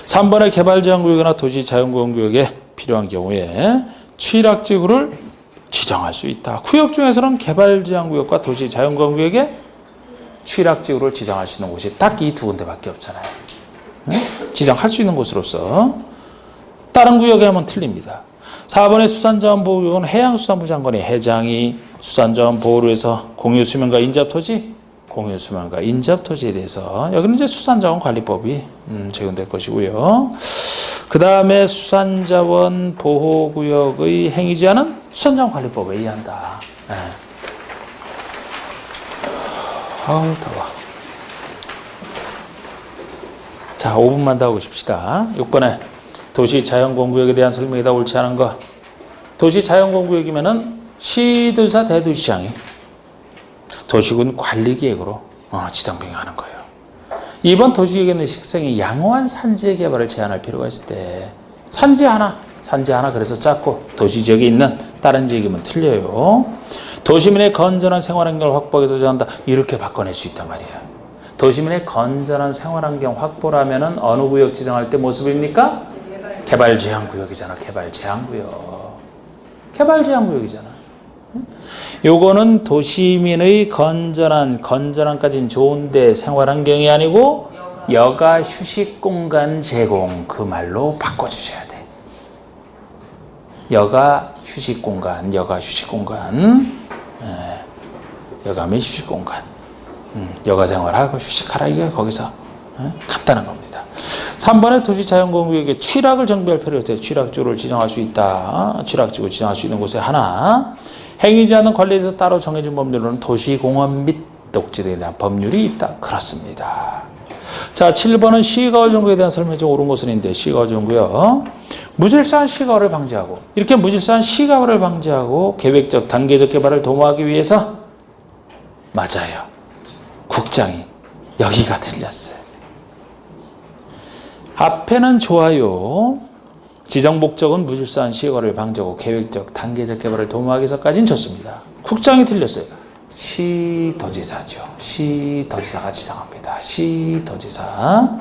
3번의 개발제한구역이나 도시자연보건구역에 필요한 경우에 취락지구를 지정할 수 있다. 구역 중에서는 개발제한구역과 도시자연보건구역에 취락지구를 지정할 수 있는 곳이 딱 이 2군데밖에 없잖아요. 지정할 수 있는 곳으로서 다른 구역에 하면 틀립니다. 4번의 수산자원보호구역은 해양수산부 장관이 해장이 수산자원 보호를 위해서 공유수면과 인접토지 공유 수면과 인접 토지에 대해서 여기는 이제 수산자원관리법이 적용될 것이고요. 그 다음에 수산자원 보호구역의 행위제한은 수산자원관리법에 의한다. 네. 아우 더워. 자, 5분만 더 하고 싶시다. 6번에 도시 자연공구역에 대한 설명이다. 옳지 않은 거. 도시 자연공구역이면은 시도지사 대도시장이 도시군 관리계획으로 지정명령하는 거예요. 이번 도시계획에는 식생이 양호한 산지의 개발을 제한할 필요가 있을 때 산지 하나 그래서 작고 도시지역에 있는 다른 지역이면 틀려요. 도시민의 건전한 생활환경을 확보하기 위해서 제한한다. 이렇게 바꿔낼 수 있단 말이에요. 도시민의 건전한 생활환경 확보라면은 어느 구역 지정할 때 모습입니까? 개발제한구역이잖아. 개발제한구역이잖아. 요거는 도시민의 건전한까지는 좋은데 생활환경이 아니고 여가 휴식공간 제공, 그 말로 바꿔주셔야 돼. 여가 휴식공간. 여가면 휴식공간. 여가 생활하고 휴식하라. 이게 거기서 간단한 겁니다. 3번에 도시자연공구역에 취락을 정비할 필요가 있어요. 취락지구를 지정할 수 있다. 취락지구 지정할 수 있는 곳에 하나. 행위지 않는 관리에 대해서 따로 정해진 법률로는 도시공원 및 녹지대에 대한 법률이 있다. 그렇습니다. 자, 7번은 시가활용구에 대한 설명이 좀 옳은 것은 있는데 시가활용구요. 무질서한 시가화를 방지하고 이렇게 무질서한 시가화를 방지하고 계획적 단계적 개발을 도모하기 위해서 맞아요. 국장이 여기가 틀렸어요. 앞에는 좋아요. 지정 목적은 무질서한 시가화를 방지하고 계획적 단계적 개발을 도모하기 위해서까지는 좋습니다. 국장이 틀렸어요. 시도지사죠. 시도지사가 지정합니다. 시도지사.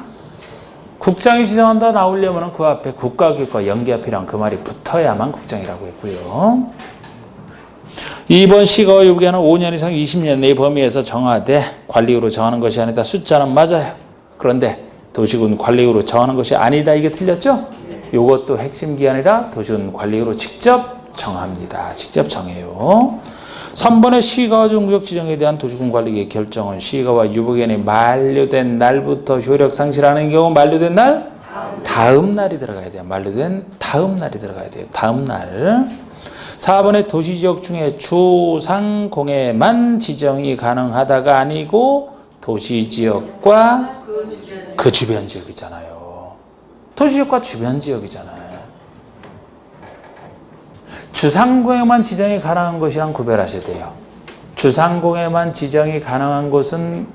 국장이 지정한다 나오려면 그 앞에 국가기획과 연계가 필요한 그 말이 붙어야만 국장이라고 했고요. 2번 시가화 요구에는 5년 이상 20년 내 범위에서 정하되 관리구로 정하는 것이 아니다. 숫자는 맞아요. 그런데 도시군 관리구로 정하는 것이 아니다. 이게 틀렸죠? 이것도 핵심 기한이라 도시군 관리구로 직접 정합니다. 직접 정해요. 3번의 시가화 구역 지정에 대한 도시군 관리계획 결정은 시가화 유보기한이 만료된 날부터 효력 상실하는 경우 만료된 날? 다음 날이 들어가야 돼요. 만료된 다음 날이 들어가야 돼요. 다음 날. 4번의 도시지역 중에 주상공에만 지정이 가능하다가 아니고 도시지역과 그 주변 지역이잖아요. 도시지역과 주변 지역이잖아요. 주상공에만 지정이 가능한 것이랑 구별하셔야 돼요. 주상공에만 지정이 가능한 곳은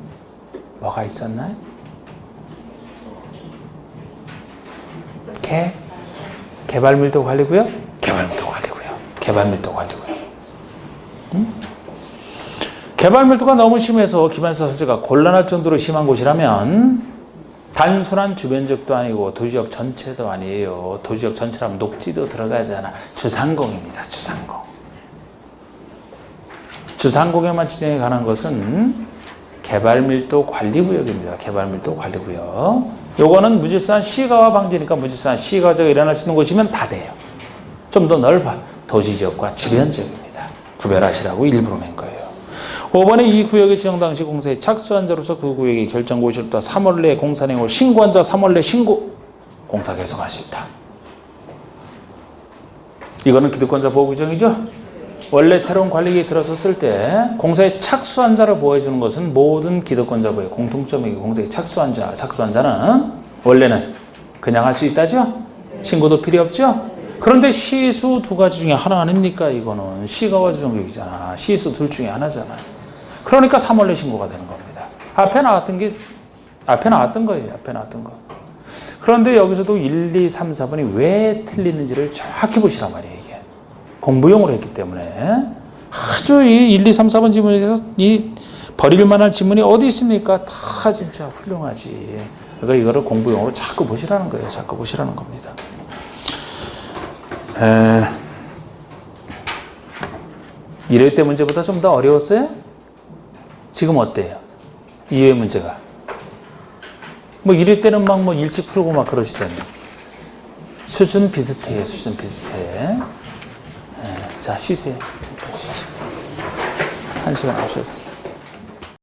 뭐가 있었나요? 개발밀도 관리구역? 개발밀도 관리구역. 개발밀도가 너무 심해서 기반시설 설치가 곤란할 정도로 심한 곳이라면 단순한 주변지역도 아니고 도시지역 전체도 아니에요. 도시지역 전체라면 녹지도 들어가잖아. 주상공입니다. 주상공에만 지정이 가능한 것은 개발밀도 관리구역입니다. 개발밀도 관리구역. 요거는 무질서한 시가화 방지니까 무질서한 시가화가 일어날 수 있는 곳이면 다 돼요. 좀 더 넓어. 도시지역과 주변지역입니다. 구별하시라고 일부러 낸 거예요. 5번에 이 구역의 지정 당시 공사에 착수한 자로서 그 구역의 결정 고시로부터 3월 내에 공사 내용을 신고한 자 3월 내 신고. 공사 계속할 수 있다. 이거는 기득권자 보호 규정이죠. 원래 새로운 관리계획이 들어섰을 때 공사에 착수한 자를 보호해주는 것은 모든 기득권자 보호의 공통점이기 공사에 착수한 자는 원래는 그냥 할 수 있다죠. 신고도 필요 없죠. 그런데 시수 두 가지 중에 하나 아닙니까? 이거는 시가화 주정구역이잖아. 시수 둘 중에 하나잖아. 그러니까 3월 내 신고가 되는 겁니다. 앞에 나왔던 거예요. 앞에 나왔던 거. 그런데 여기서도 1, 2, 3, 4번이 왜 틀리는지를 정확히 보시란 말이에요. 이게 공부용으로 했기 때문에 아주 이 1, 2, 3, 4번 지문에 대해서 이 버릴 만한 지문이 어디 있습니까? 다 진짜 훌륭하지. 그러니까 이거를 공부용으로 자꾸 보시라는 거예요. 자꾸 보시라는 겁니다. 1회 때 문제보다 좀 더 어려웠어요? 지금 어때요? 2회 문제가. 뭐 1회 때는 막 뭐 일찍 풀고 막 그러시더니. 수준 비슷해요. 수준 비슷해. 자, 쉬세요. 1시간 하셨어요.